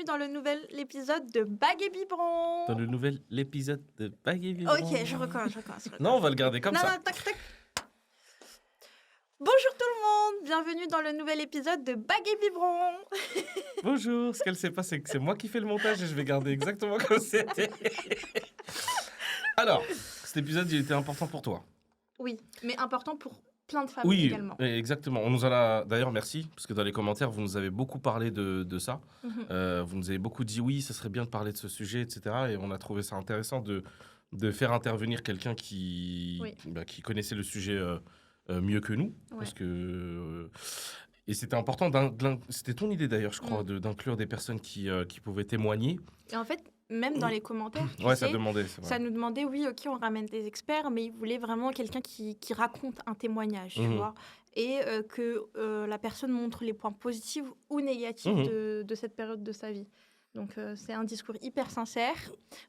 dans le nouvel épisode de Bague et Biberon. Dans le nouvel épisode de Bague et Biberon. Ok, je recommence. Non, on va le garder comme ça. Non, tac. Bonjour tout le monde, bienvenue dans le nouvel épisode de Bague et Biberon. Bonjour, ce qu'elle sait pas, c'est que c'est moi qui fais le montage et je vais garder exactement comme c'était. Alors, cet épisode, il était important pour toi. Oui, mais important pour plein de femmes également. Oui, exactement. On nous en a d'ailleurs merci, parce que dans les commentaires, vous nous avez beaucoup parlé de ça. Vous nous avez beaucoup dit oui, ça serait bien de parler de ce sujet, etc. Et on a trouvé ça intéressant de faire intervenir quelqu'un qui connaissait le sujet mieux que nous. Ouais. Parce que, et c'était important, c'était ton idée d'ailleurs, je crois, d'inclure des personnes qui pouvaient témoigner. Et en fait, même dans les commentaires, ça demandait, c'est vrai. Ça nous demandait, oui, ok, on ramène des experts, mais ils voulaient vraiment quelqu'un qui raconte un témoignage, tu vois, et que la personne montre les points positifs ou négatifs de cette période de sa vie. Donc, c'est un discours hyper sincère.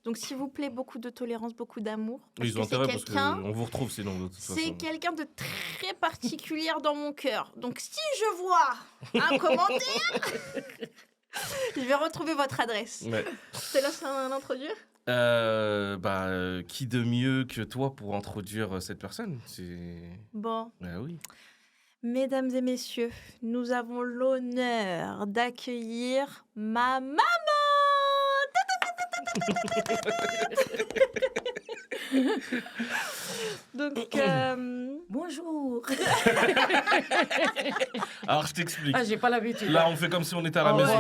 Donc, s'il vous plaît, beaucoup de tolérance, beaucoup d'amour. Ils ont intérêt parce qu'on vous retrouve sinon. De toute façon. C'est quelqu'un de très particulier dans mon cœur. Donc, si je vois un commentaire, je vais retrouver votre adresse. Ouais. Je te laisse l'introduire. Qui de mieux que toi pour introduire cette personne? Bon. Oui. Mesdames et messieurs, nous avons l'honneur d'accueillir ma maman. Donc, bonjour. Alors, je t'explique. J'ai pas l'habitude. Là, on fait comme si on était à la maison.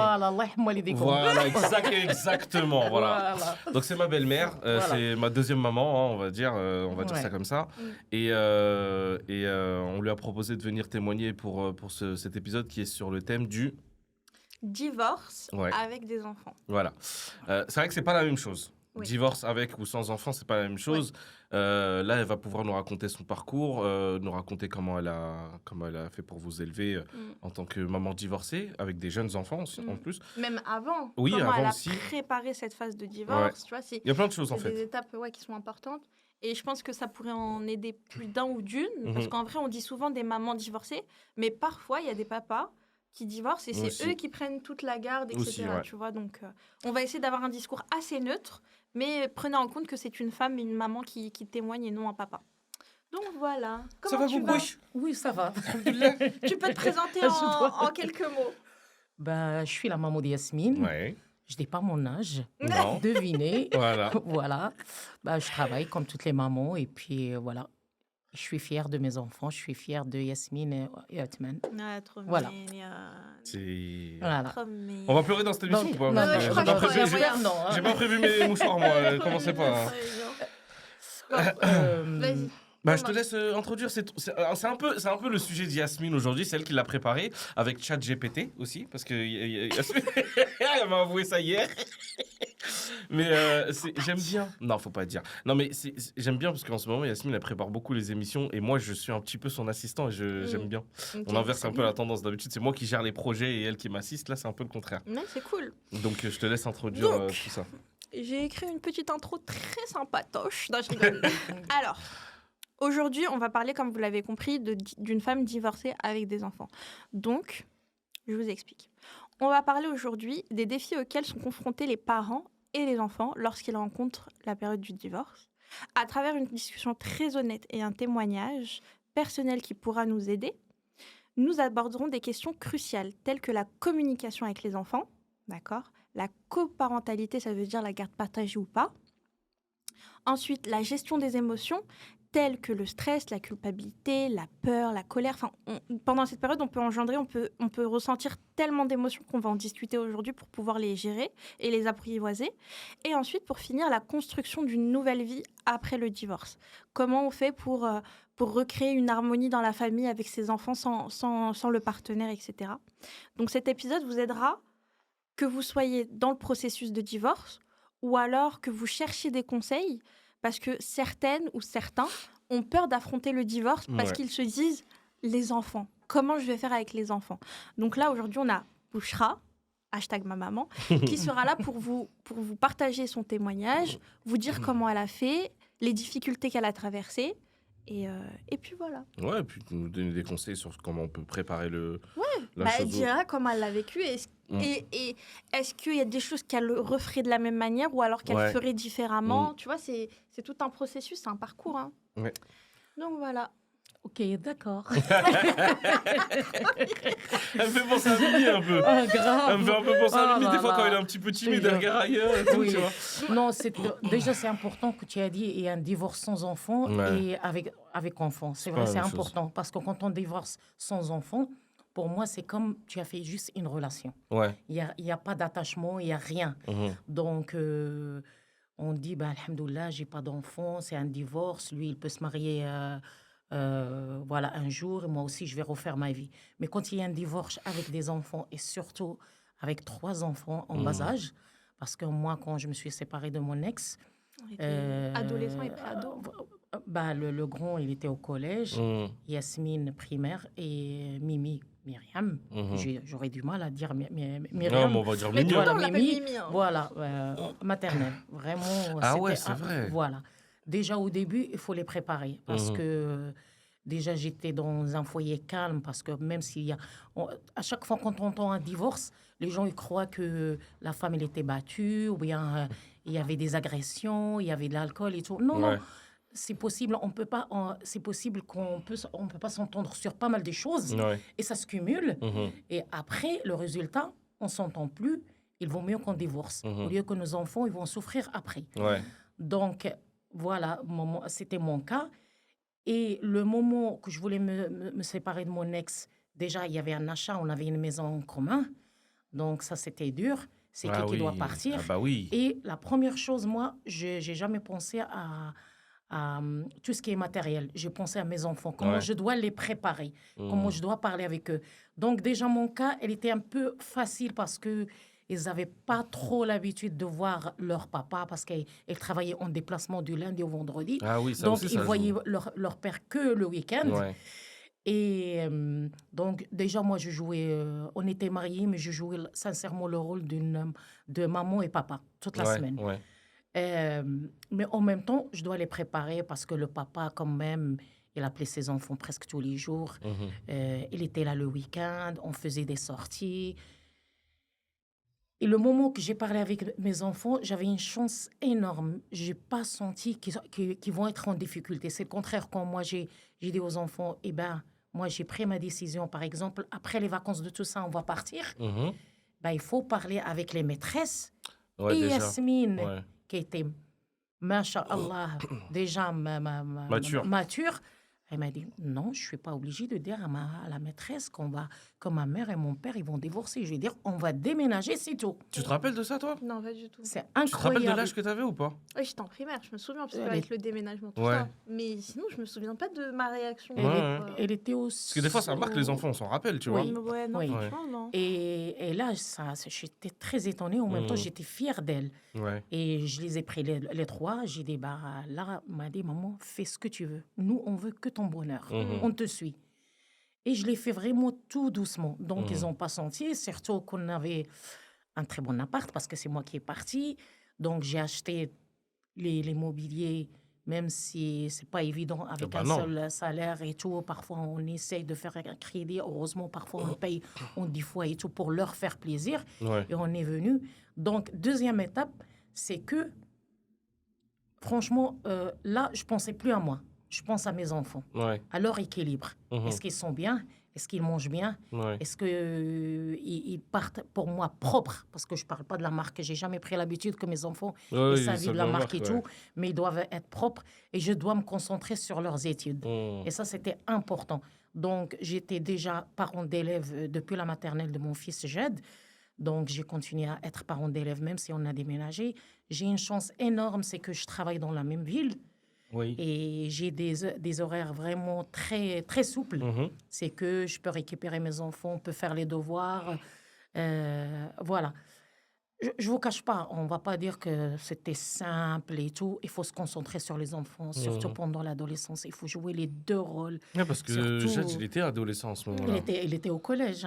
Voilà, exactement. Voilà. Donc, c'est ma belle-mère. C'est ma deuxième maman, on va dire. On va dire ça comme ça. Et on lui a proposé de venir témoigner pour cet épisode qui est sur le thème du divorce avec des enfants. Voilà. C'est vrai que c'est pas la même chose. Oui. Divorce avec ou sans enfant, c'est pas la même chose. Là, elle va pouvoir nous raconter son parcours, nous raconter comment elle a fait pour vous élever en tant que maman divorcée, avec des jeunes enfants en plus. Même avant. Oui, comment avant elle a aussi. préparé cette phase de divorce. Tu vois, il y a plein de choses en fait. C'est des étapes qui sont importantes. Et je pense que ça pourrait en aider plus d'un ou d'une. Parce qu'en vrai, on dit souvent des mamans divorcées, mais parfois, il y a des papas qui divorcent et c'est eux qui prennent toute la garde, etc. Aussi, tu vois, donc, on va essayer d'avoir un discours assez neutre, mais prenez en compte que c'est une femme et une maman qui témoignent et non un papa. Donc voilà. Ça va, Boubou? Oui, ça va. Tu peux te présenter en quelques mots. Je suis la maman de Yasmine. Ouais. Je n'ai pas mon âge. Non. Devinez. Voilà. Je travaille comme toutes les mamans et puis voilà. Je suis fière de mes enfants, je suis fière de Yasmine et Othman. Ah, trop voilà. Voilà. Trop on va pleurer dans cette émission ou pas? J'ai pas prévu mes mouchoirs, moi. Commencez pas. Vas-y. Je te laisse introduire. C'est un peu le sujet d'Yasmine aujourd'hui, celle qui l'a préparé avec ChatGPT aussi, parce que Yasmine, elle m'a avoué ça hier. Mais j'aime bien. Non, faut pas dire. Non, mais j'aime bien parce qu'en ce moment, Yasmine, elle prépare beaucoup les émissions et moi, je suis un petit peu son assistant et j'aime bien. Okay, on inverse un peu la tendance. D'habitude, c'est moi qui gère les projets et elle qui m'assiste. Là, c'est un peu le contraire. Ouais, c'est cool. Donc, je te laisse introduire tout ça. J'ai écrit une petite intro très sympatoche. Non, je rigole. Alors, aujourd'hui, on va parler, comme vous l'avez compris, d'une femme divorcée avec des enfants. Donc, je vous explique. On va parler aujourd'hui des défis auxquels sont confrontés les parents et les enfants lorsqu'ils rencontrent la période du divorce, à travers une discussion très honnête et un témoignage personnel qui pourra nous aider. Nous aborderons des questions cruciales telles que la communication avec les enfants, d'accord ? La coparentalité, ça veut dire la garde partagée ou pas. Ensuite, la gestion des émotions, telles que le stress, la culpabilité, la peur, la colère. Enfin, pendant cette période, on peut ressentir tellement d'émotions qu'on va en discuter aujourd'hui pour pouvoir les gérer et les apprivoiser. Et ensuite, pour finir, la construction d'une nouvelle vie après le divorce. Comment on fait pour recréer une harmonie dans la famille avec ses enfants sans le partenaire, etc. Donc cet épisode vous aidera que vous soyez dans le processus de divorce ou alors que vous cherchiez des conseils parce que certaines ou certains ont peur d'affronter le divorce parce qu'ils se disent « les enfants, comment je vais faire avec les enfants ?» Donc là, aujourd'hui, on a Bouchra, #mamaman, qui sera là pour vous partager son témoignage, vous dire comment elle a fait, les difficultés qu'elle a traversées. Et puis voilà. Ouais, et puis nous donner des conseils sur comment on peut préparer la chose. Elle dira comment elle l'a vécu et Et est-ce qu'il y a des choses qu'elle referait de la même manière ou alors qu'elle ferait différemment? Tu vois, c'est tout un processus, c'est un parcours. Hein. Ouais. Donc voilà. Ok, d'accord. Elle me fait penser à Mimi un peu. Ah, grave. Elle me fait un peu penser à Mimi des fois là. quand elle est un petit peu timide, elle regarde ailleurs et tout, Oui. tu vois. Non, déjà c'est important que tu as dit il y a un divorce sans enfant Ouais. et avec enfant. C'est pas vrai, la c'est même chose. important parce que quand on divorce sans enfant, pour moi c'est comme tu as fait juste une relation. Ouais. Il y a pas d'attachement, il y a rien. Donc on dit bah alhamdoulilah, j'ai pas d'enfant, c'est un divorce. Lui il peut se marier. Voilà, un jour, et moi aussi, je vais refaire ma vie. Mais quand il y a un divorce avec des enfants, et surtout avec 3 enfants en bas âge, parce que moi, quand je me suis séparée de mon ex... Adolescent et pré-ado. Bah, le grand, il était au collège, Yasmine primaire, et Mimi, Myriam. J'aurais du mal à dire Myriam. Non, mais on va dire Mais Mimi. tout le Voilà, temps, on l'appelle Mimi, Mimi. Hein. voilà, maternelle. Vraiment, Ah ouais, c'était c'est vrai. Voilà. Déjà au début, il faut les préparer parce que déjà j'étais dans un foyer calme parce que même s'il y a... à chaque fois qu'on entend un divorce, les gens ils croient que la femme elle était battue ou bien il y avait des agressions, il y avait de l'alcool et tout. Non, non, c'est possible, on peut pas, c'est possible on peut pas s'entendre sur pas mal de choses et ça se cumule. Et après, le résultat, on s'entend plus, il vaut mieux qu'on divorce au lieu que nos enfants ils vont souffrir après. Donc, voilà, c'était mon cas. Et le moment que je voulais me séparer de mon ex, déjà, il y avait un achat, on avait une maison en commun. Donc, ça, c'était dur. C'est qui doit partir. Ah bah oui. Et la première chose, moi, j'ai jamais pensé à tout ce qui est matériel. J'ai pensé à mes enfants, comment je dois les préparer, comment je dois parler avec eux. Donc, déjà, mon cas, elle était un peu facile parce que ils n'avaient pas trop l'habitude de voir leur papa parce qu'ils travaillaient en déplacement du lundi au vendredi. Ah oui, ça donc, aussi, ils ça voyaient joue. leur père que le week-end. Et donc, déjà, moi, je jouais... on était mariés, mais je jouais sincèrement le rôle de maman et papa toute la semaine. Mais en même temps, je dois les préparer parce que le papa, quand même, il appelait ses enfants presque tous les jours. Il était là le week-end, on faisait des sorties. Et le moment que j'ai parlé avec mes enfants, j'avais une chance énorme. Je n'ai pas senti qu'ils vont être en difficulté. C'est le contraire. Quand moi, j'ai dit aux enfants, eh ben, moi, j'ai pris ma décision. Par exemple, après les vacances de tout ça, on va partir. Ben, il faut parler avec les maîtresses. Et déjà. Yasmine, qui était, masha'Allah, déjà mature, elle m'a dit, non, je ne suis pas obligée de dire à la maîtresse que ma mère et mon père, ils vont divorcer. Je vais dire, on va déménager, c'est tout. Tu te rappelles de ça, toi? Non, pas du tout. C'est Tu te rappelles incroyable. de l'âge que t'avais ou pas? Oui, j'étais en primaire, je me souviens, parce que Elle avec le déménagement, tout ça. Mais sinon, je me souviens pas de ma réaction. Elle était aussi... Parce que des fois, ça marque les enfants, on s'en rappelle, tu vois. Ouais, non, franchement, non. Et là, j'étais très étonnée. En même temps, j'étais fière d'elle. Et je les ai pris les 3. J'ai dit, bah, là, m'a dit, maman, fais ce que tu veux. Nous, on veut que ton bonheur. On te suit. Et je l'ai fait vraiment tout doucement. Donc, ils n'ont pas senti, surtout qu'on avait un très bon appart parce que c'est moi qui est partie. Donc, j'ai acheté les mobiliers, même si c'est pas évident avec seul salaire et tout. Parfois, on essaye de faire un crédit. Heureusement, parfois, on paye en 10 fois et tout pour leur faire plaisir. Et on est venu. Donc, deuxième étape, c'est que, franchement, là, je pensais plus à moi. Je pense à mes enfants, à leur équilibre. Est-ce qu'ils sont bien? Est-ce qu'ils mangent bien? Est-ce qu'ils partent pour moi propres? Parce que je ne parle pas de la marque. Je n'ai jamais pris l'habitude que mes enfants aient sa vie de la marque et tout. Mais ils doivent être propres et je dois me concentrer sur leurs études. Et ça, c'était important. Donc, j'étais déjà parent d'élève depuis la maternelle de mon fils Jed. Donc, j'ai continué à être parent d'élève même si on a déménagé. J'ai une chance énorme, c'est que je travaille dans la même ville. Et j'ai des horaires vraiment très, très souples. C'est que je peux récupérer mes enfants, on peut faire les devoirs. Voilà. Je ne vous cache pas, on ne va pas dire que c'était simple et tout. Il faut se concentrer sur les enfants, surtout pendant l'adolescence. Il faut jouer les 2 rôles. Parce que Jade, il était adolescent en ce moment-là. Il était au collège.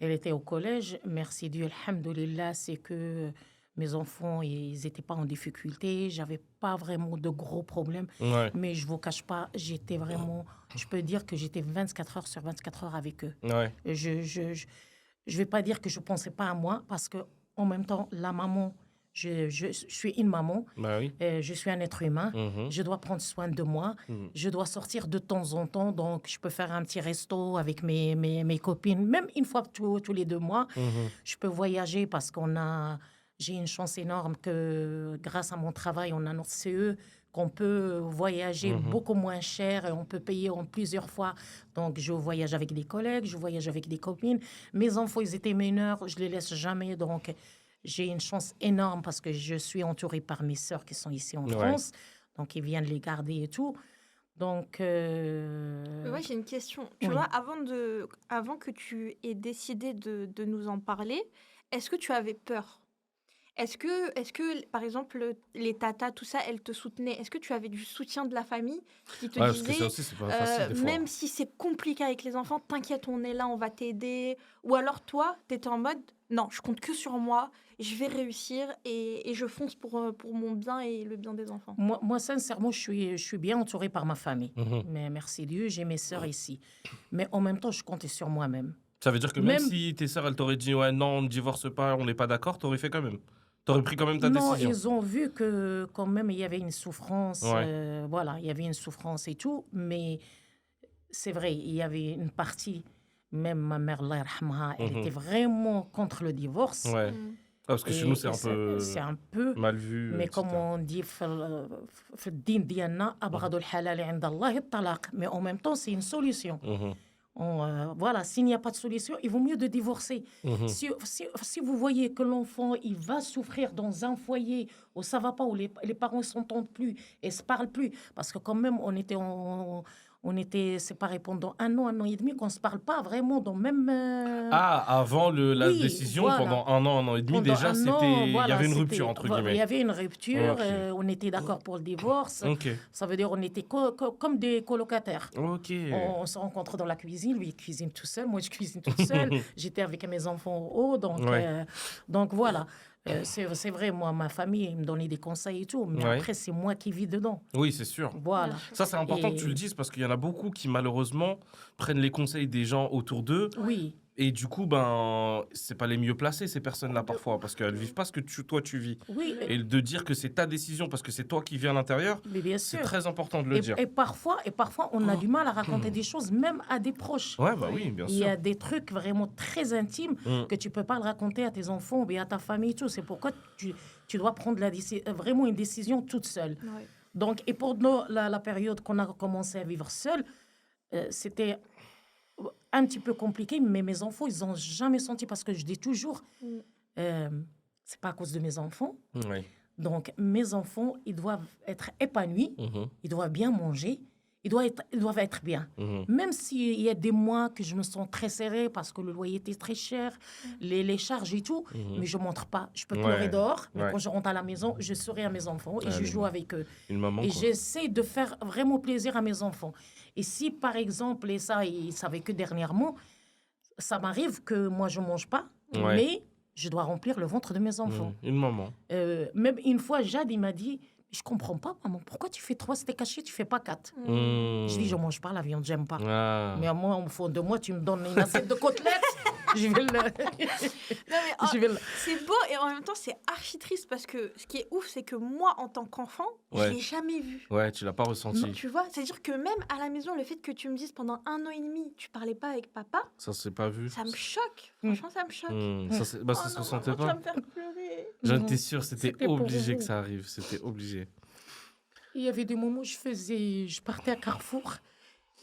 Il était au collège. Merci Dieu, alhamdoulilah, c'est que... Mes enfants, ils n'étaient pas en difficulté. Je n'avais pas vraiment de gros problèmes. Mais je ne vous cache pas, j'étais vraiment... Je peux dire que j'étais 24 heures sur 24 heures avec eux. je vais pas dire que je pensais pas à moi parce que en même temps, la maman, je suis une maman, Bah oui. je suis un être humain, je dois prendre soin de moi, je dois sortir de temps en temps, donc je peux faire un petit resto avec mes copines, même une fois tous les 2 mois. Je peux voyager parce j'ai une chance énorme que grâce à mon travail, on a notre CE, qu'on peut voyager beaucoup moins cher et on peut payer en plusieurs fois. Donc, je voyage avec des collègues, je voyage avec des copines. Mes enfants, ils étaient mineurs, je les laisse jamais. Donc, j'ai une chance énorme parce que je suis entourée par mes sœurs qui sont ici en France. Donc, ils viennent les garder et tout. Donc... Ouais, j'ai une question. Tu vois, avant que tu aies décidé de nous en parler, est-ce que tu avais peur? Est-ce que, par exemple, les tatas, tout ça, elles te soutenaient? Est-ce que tu avais du soutien de la famille qui te parce que ça disait, aussi, c'est pas facile des fois. même si c'est compliqué avec les enfants, t'inquiète, on est là, on va t'aider? Ou alors toi, t'étais en mode, non, je compte que sur moi, je vais réussir et je fonce pour mon bien et le bien des enfants. Moi sincèrement, je suis bien entourée par ma famille. Mais merci Dieu, j'ai mes sœurs ici. Mais en même temps, je comptais sur moi-même. Ça veut dire que même si tes sœurs, elles t'auraient dit, ouais, non, on ne divorce pas, on n'est pas d'accord, t'aurais fait quand même. T'aurais pris quand même ta décision. Non, ils ont vu que quand même, il y avait une souffrance. Voilà, il y avait une souffrance et tout. Mais c'est vrai, il y avait une partie, même ma mère, Allah yarhamha, elle était vraiment contre le divorce. Ouais. Parce que chez nous, c'est un peu mal vu. Mais comme on dit, mais en même temps, c'est une solution. Voilà, s'il n'y a pas de solution, il vaut mieux de divorcer. Si vous voyez que l'enfant, il va souffrir dans un foyer où ça va pas, où les parents ne s'entendent plus et se parlent plus, parce que quand même, on était séparés pendant 1 an et demi, qu'on ne se parle pas vraiment dans même... avant la décision, voilà. Pendant 1 an et demi, pendant déjà, il y avait une rupture, entre guillemets. Il y avait une rupture, on était d'accord pour le divorce. Ça veut dire on était comme des colocataires. On se rencontre dans la cuisine, lui il cuisine tout seul, moi je cuisine toute seule. J'étais avec mes enfants en haut, donc voilà. C'est vrai, moi, ma famille, ils me donnait des conseils et tout, mais après, c'est moi qui vis dedans. Oui, c'est sûr. Voilà. Ça, c'est important que tu le dises parce qu'il y en a beaucoup qui, malheureusement, prennent les conseils des gens autour d'eux. Oui. Et du coup, c'est pas les mieux placés, ces personnes-là, parfois, parce qu'elles vivent pas ce que toi, tu vis. Oui. Et de dire que c'est ta décision parce que c'est toi qui vis à l'intérieur, c'est très important de le dire. Et parfois, on a du mal à raconter des choses, même à des proches. Ouais, bah oui, bien sûr. Il y a des trucs vraiment très intimes que tu peux pas le raconter à tes enfants ou bien à ta famille, tout. C'est pourquoi tu dois prendre vraiment une décision toute seule. Ouais. Donc, et pour nous, la période qu'on a commencé à vivre seul, c'était un petit peu compliqué, mais mes enfants, ils n'ont jamais senti, parce que je dis toujours, c'est pas à cause de mes enfants. Oui. Donc, mes enfants, ils doivent être épanouis, ils doivent bien manger, ils doivent être bien. Même s'il y a des mois que je me sens très serrée parce que le loyer était très cher, les charges et tout, mais je ne montre pas. Je peux pleurer dehors, mais quand je rentre à la maison, je souris à mes enfants et je joue avec eux. Une maman, et j'essaie de faire vraiment plaisir à mes enfants. Et si, par exemple, et ça, ils savaient que dernièrement, ça m'arrive que moi, je ne mange pas, mais je dois remplir le ventre de mes enfants. Une maman. Même une fois, Jade, il m'a dit, je comprends pas, maman, pourquoi tu fais 3 steaks hachés, tu fais pas 4? Je dis, je mange pas la viande, j'aime pas. Mais moi, au fond de moi, tu me donnes une assiette de côtelettes, je vais le... Non, mais c'est beau et en même temps, c'est archi triste parce que ce qui est ouf, c'est que moi, en tant qu'enfant, je l'ai jamais vu. Ouais, tu l'as pas ressenti. Non, tu vois, c'est-à-dire que même à la maison, le fait que tu me dises pendant 1 an et demi, tu parlais pas avec papa, ça s'est pas vu. Ça me choque. Franchement, ça me choque. Ça se ressentait pas. Ça me faire pleurer. J'en étais sûre, c'était obligé que ça arrive. C'était obligé. Il y avait des moments où je partais à Carrefour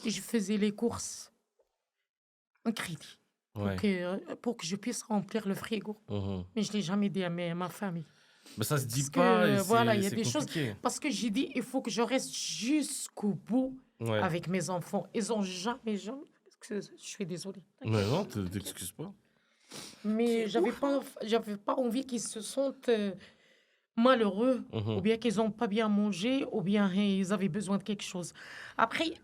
et je faisais les courses en crédit pour que je puisse remplir le frigo. Mais je ne l'ai jamais dit à ma famille. Mais ça se dit pas. Et voilà, il y a des compliqué. choses. Parce que j'ai dit, il faut que je reste jusqu'au bout avec mes enfants. Ils n'ont jamais. Je suis désolée. Mais non, t'excuses pas. Mais j'avais pas envie qu'ils se sentent malheureux, ou bien qu'ils n'ont pas bien mangé, ou bien ils avaient besoin de quelque chose. Après,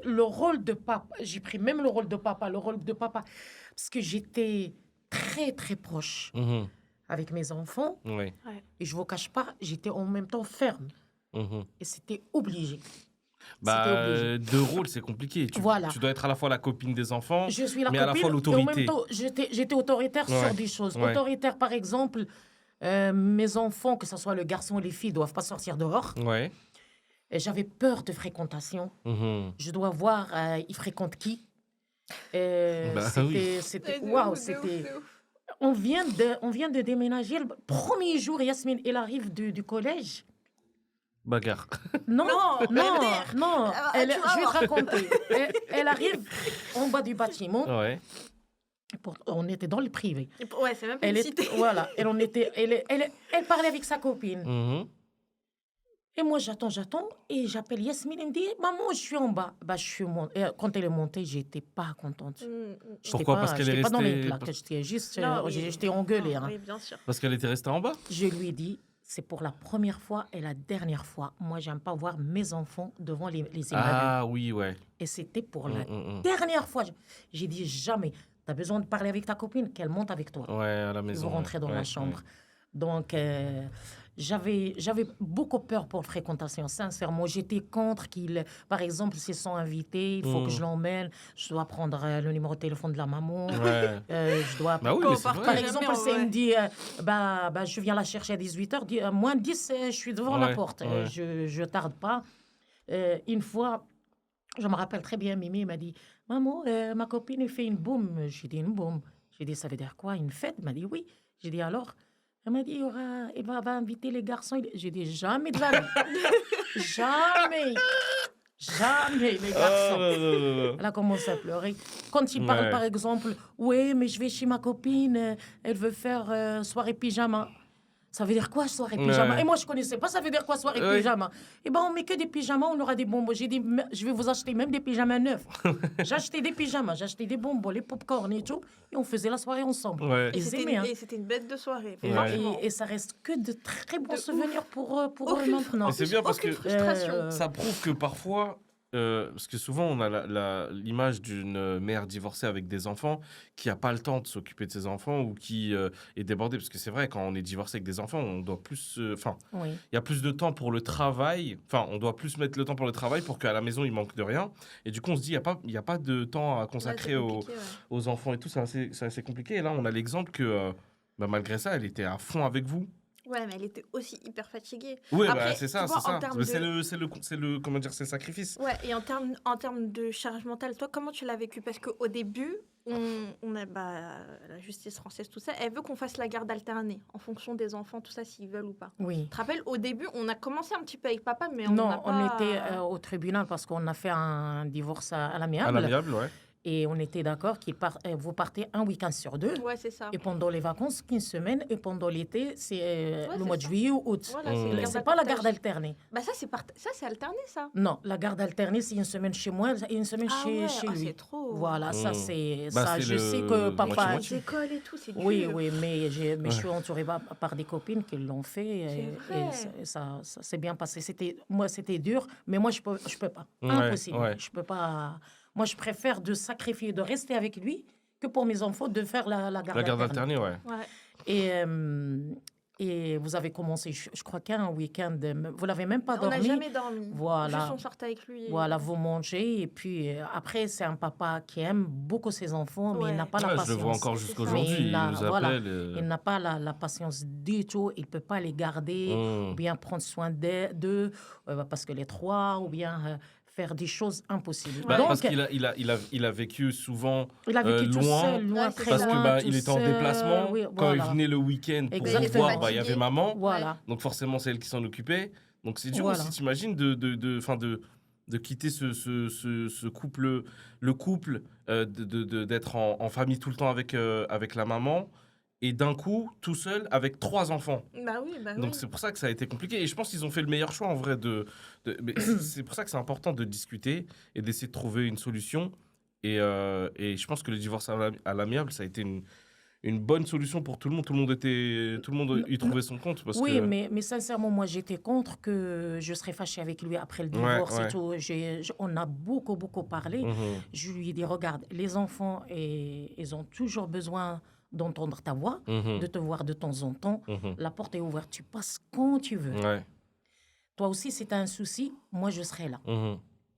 le rôle de papa, j'ai pris même le rôle de papa, parce que j'étais très, très proche avec mes enfants. Et je ne vous cache pas, j'étais en même temps ferme. Et c'était obligé. Deux rôles, c'est compliqué. Tu dois être à la fois la copine des enfants, mais à la fois l'autorité. En même temps, j'étais autoritaire sur des choses. Autoritaire, par exemple, mes enfants, que ce soit le garçon ou les filles, ne doivent pas sortir dehors. Ouais. J'avais peur de fréquentation. Je dois voir, ils fréquentent qui. C'était waouh, c'était... On vient de déménager. Le premier jour, Yasmine, elle arrive du collège. Bagarre. Non. Je vais te raconter. Elle arrive en bas du bâtiment. Ouais. On était dans le privé. Ouais, c'est même pas une cité. Voilà. Elle parlait avec sa copine. Et moi, j'attends. Et j'appelle Yasmine. Elle me dit, maman, je suis en bas. Je suis montée. Quand elle est montée, j'étais pas contente. Pourquoi? Parce qu'elle est restée... pas dans mes plaques. J'étais engueulée. Oui, bien sûr. Parce qu'elle était restée en bas? Je lui ai dit, c'est pour la première fois et la dernière fois. Moi, j'aime pas voir mes enfants devant les immeubles. Ah oui, ouais. Et c'était pour la dernière fois. J'ai dit, jamais. Tu as besoin de parler avec ta copine, qu'elle monte avec toi. Ouais, à la maison. Ils vont rentrer dans la chambre. Donc, j'avais beaucoup peur pour la fréquentation, sincèrement. J'étais contre qu'il... Par exemple, s'ils sont invités, il faut que je l'emmène. Je dois prendre le numéro de téléphone de la maman. Ouais. Je dois... Par exemple, si elle me dit, je viens la chercher à 18h, moins 10, je suis devant la porte. Je tarde pas. Une fois, je me rappelle très bien, Mimi m'a dit, maman, ma copine, elle fait une boum. J'ai dit, une boum. J'ai dit, ça veut dire quoi, une fête? Elle m'a dit, oui. J'ai dit, alors? Elle m'a dit, elle va inviter les garçons. J'ai dit, jamais de la vie. Jamais les garçons. Elle a commencé à pleurer. Quand il parle, par exemple, oui, mais je vais chez ma copine, elle veut faire soirée pyjama. Ça veut dire quoi, soirée pyjama? Et moi, je ne connaissais pas, ça veut dire quoi, soirée pyjama? Eh bien, on met que des pyjamas, on aura des bonbons. J'ai dit, je vais vous acheter même des pyjamas neufs. J'ai acheté des pyjamas, j'ai acheté des bonbons, les pop-corn et tout. Et on faisait la soirée ensemble. Ouais. Et c'était une bête de soirée. Et ça reste que de très bons souvenirs pour eux maintenant. Et c'est bien parce que ça prouve que parfois... parce que souvent, on a l'image d'une mère divorcée avec des enfants qui n'a pas le temps de s'occuper de ses enfants ou qui est débordée. Parce que c'est vrai, quand on est divorcé avec des enfants, on doit plus... il y a plus de temps pour le travail. Enfin, on doit plus mettre le temps pour le travail pour qu'à la maison, il manque de rien. Et du coup, on se dit, il n'y a pas de temps à consacrer aux enfants et tout. C'est assez compliqué. Et là, on a l'exemple que, malgré ça, elle était à fond avec vous. Ouais, mais elle était aussi hyper fatiguée. Oui, c'est ça. Mais c'est le comment dire, c'est le sacrifice. Ouais, et en termes de charge mentale, toi, comment tu l'as vécu? Parce qu'au début, on a la justice française, tout ça, elle veut qu'on fasse la garde alternée en fonction des enfants, tout ça, s'ils veulent ou pas. Oui. Tu te rappelles, au début, on a commencé un petit peu avec papa, mais on était au tribunal parce qu'on a fait un divorce à l'amiable. À l'amiable, ouais. Et on était d'accord vous partez un week-end sur 2. Ouais, c'est ça. Et pendant les vacances, 15 semaines. Et pendant l'été, c'est le mois de juillet ou août. Voilà, c'est pas la garde alternée. Ça, c'est alterné, ça. Non, la garde alternée, c'est une semaine chez moi et une semaine chez lui. C'est trop. Ça, je sais que papa... Les écoles et tout, c'est dur. Oui, mais je suis entourée par des copines qui l'ont fait. Et ça s'est bien passé. C'était dur, mais moi, je peux pas. Impossible. Ouais. Je peux pas... Moi, je préfère de sacrifier, de rester avec lui, que pour mes enfants, de faire la garde alternée. La garde alternée, ouais. Et vous avez commencé, je crois qu'un week-end, vous l'avez même pas dormi. On n'a jamais dormi. Voilà. Juste on sortait avec lui. Voilà, vous mangez. Et puis après, c'est un papa qui aime beaucoup ses enfants, mais il n'a pas la patience. Je le vois encore jusqu'aujourd'hui. Il nous appelle. Il n'a pas la patience du tout. Il ne peut pas les garder, ou bien prendre soin d'eux, parce que les trois, ou bien... faire des choses impossibles. Donc, parce qu'il a vécu souvent loin, tout seul, parce qu'il était en déplacement. Quand il venait le week-end pour vous voir, il y avait maman. Voilà. Donc forcément, c'est elle qui s'en occupait. Donc c'est dur aussi, t'imagines, de quitter ce couple, le couple, d'être en famille tout le temps avec la maman. Et d'un coup, tout seul, avec 3 enfants. Donc, c'est pour ça que ça a été compliqué. Et je pense qu'ils ont fait le meilleur choix, en vrai. Mais c'est pour ça que c'est important de discuter et d'essayer de trouver une solution. Et je pense que le divorce à l'amiable, ça a été une bonne solution pour tout le monde. Tout le monde y trouvait son compte. Mais sincèrement, moi, j'étais contre que je serais fâchée avec lui après le divorce et tout. On a beaucoup parlé. Je lui ai dit, regarde, les enfants, ils ont toujours besoin... d'entendre ta voix, de te voir de temps en temps. La porte est ouverte, tu passes quand tu veux. Toi aussi, si tu as un souci, moi, je serai là.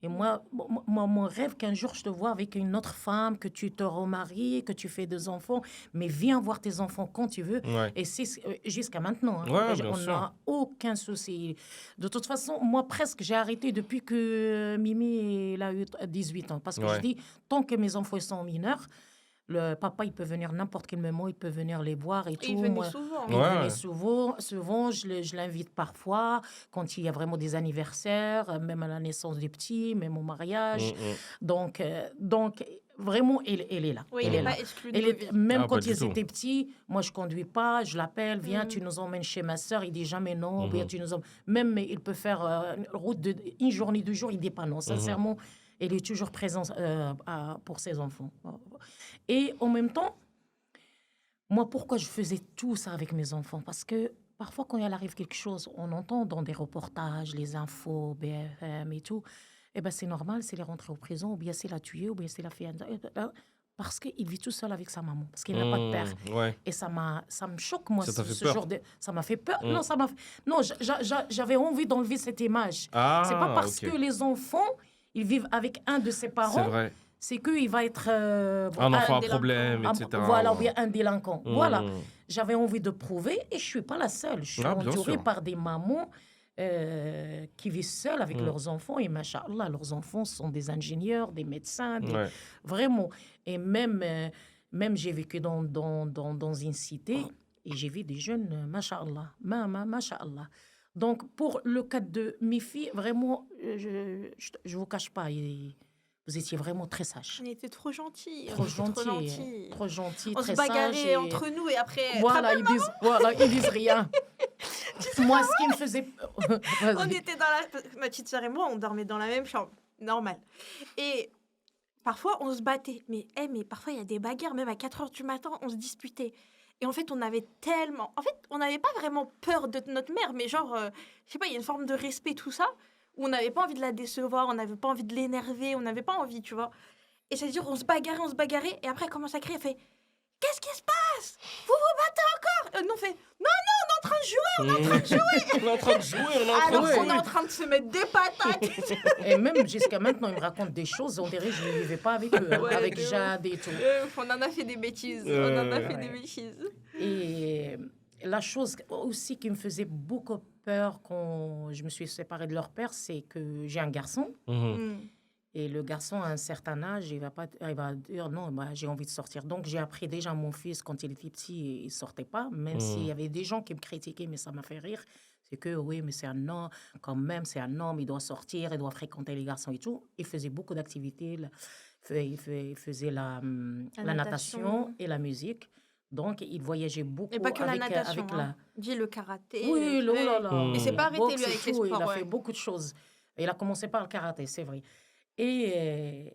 Et moi, mon rêve qu'un jour je te vois avec une autre femme, que tu te remaries, que tu fais des enfants, mais viens voir tes enfants quand tu veux. Ouais. Et c'est jusqu'à maintenant. Hein. Ouais, bien On sûr. n'a aucun souci. De toute façon, moi, presque, j'ai arrêté depuis que Mimi elle a eu 18 ans. Parce que je dis, tant que mes enfants sont mineurs, le papa, il peut venir n'importe quel moment, il peut venir les voir et tout. Il venait souvent. Il venait souvent, je l'invite parfois, quand il y a vraiment des anniversaires, même à la naissance des petits, même au mariage. Donc, vraiment, elle est là. Oui, il n'est pas exclu de même quand ils étaient petits, moi, je ne conduis pas, je l'appelle, viens, tu nous emmènes chez ma sœur. Il dit jamais non. Bien, tu nous emmènes. Même, il peut faire une route une journée, 2 jours, il ne dit pas non. Sincèrement, elle est toujours présente pour ses enfants. Et en même temps, moi, pourquoi je faisais tout ça avec mes enfants? Parce que parfois, quand il arrive quelque chose, on entend dans des reportages, les infos, BFM et tout, eh ben, c'est normal, c'est les rentrer en prison, ou bien c'est la tuer, ou bien c'est la faire... Parce qu'il vit tout seul avec sa maman, parce qu'il n'a pas de père. Ouais. Et ça me choque, moi, ça ce genre de... Ça m'a fait peur. Non, non, j'avais envie d'enlever cette image. Ah, c'est pas parce que les enfants, ils vivent avec un de ses parents... C'est vrai. C'est qu'il va être... un enfant à problème, etc. Voilà, ou bien un délinquant. Voilà. J'avais envie de prouver, et je ne suis pas la seule. Je suis entourée par des mamans qui vivent seules avec leurs enfants. Et machallah, leurs enfants sont des ingénieurs, des médecins, vraiment. Et même j'ai vécu dans une cité, et j'ai vu des jeunes, machallah, machallah. Donc, pour le cas de mes filles, vraiment, je ne vous cache pas, vous étiez vraiment très sage. On était trop gentils. Trop gentils, on très se bagarrait sages entre nous et après... Voilà, ils disent rien. Moi, ce qui me faisait... on était dans ma petite sœur et moi, on dormait dans la même chambre. Normal. Et parfois, on se battait. Mais parfois, il y a des bagarres. Même à 4h du matin, on se disputait. Et en fait, on avait tellement... En fait, on n'avait pas vraiment peur de notre mère, mais genre, je sais pas, il y a une forme de respect, tout ça, où on n'avait pas envie de la décevoir, on n'avait pas envie de l'énerver, on n'avait pas envie, tu vois. Et c'est-à-dire, on se bagarrait, et après, elle commence à crier, elle fait « Qu'est-ce qui se passe? Vous vous battez encore ?» Et nous, on fait « Non, on est en train de jouer, on est en train de jouer !» Alors qu'on est en train de se mettre des patates. Et même jusqu'à maintenant, ils me racontent des choses, on dirait que je ne vivais pas avec eux, avec Jade et tout. On en a fait des bêtises, Et la chose aussi qui me faisait beaucoup peur quand je me suis séparée de leur père, c'est que j'ai un garçon. Et le garçon, à un certain âge, il va dire non, j'ai envie de sortir. Donc, j'ai appris déjà mon fils, quand il était petit, il ne sortait pas, même s'il y avait des gens qui me critiquaient, mais ça m'a fait rire. C'est que oui, mais c'est un homme, quand même, c'est un homme, il doit sortir, il doit fréquenter les garçons et tout. Il faisait beaucoup d'activités. Il faisait la natation et la musique. Donc, il voyageait beaucoup. Et pas que la natation, dit le karaté. Oui, là. Il s'est pas arrêté, lui, avec les sports. Il a fait beaucoup de choses. Il a commencé par le karaté, c'est vrai. Et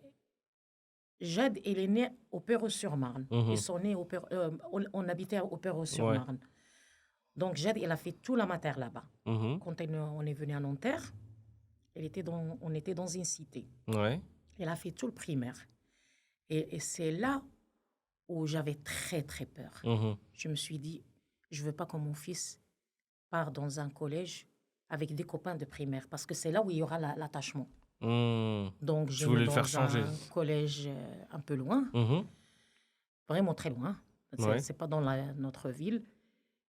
Jade, il est né au Perreux-sur-Marne. Ils sont nés on habitait au Perreux-sur-Marne. Donc, Jade, il a fait tout la matière là-bas. Quand on est venu à Nanterre, on était dans une cité. Il a fait tout le primaire. Et c'est là où j'avais très, très peur. Je me suis dit, je ne veux pas que mon fils parte dans un collège avec des copains de primaire, parce que c'est là où il y aura l'attachement. Donc, je voulais le faire changer. Un collège un peu loin, vraiment très loin. C'est pas dans notre ville.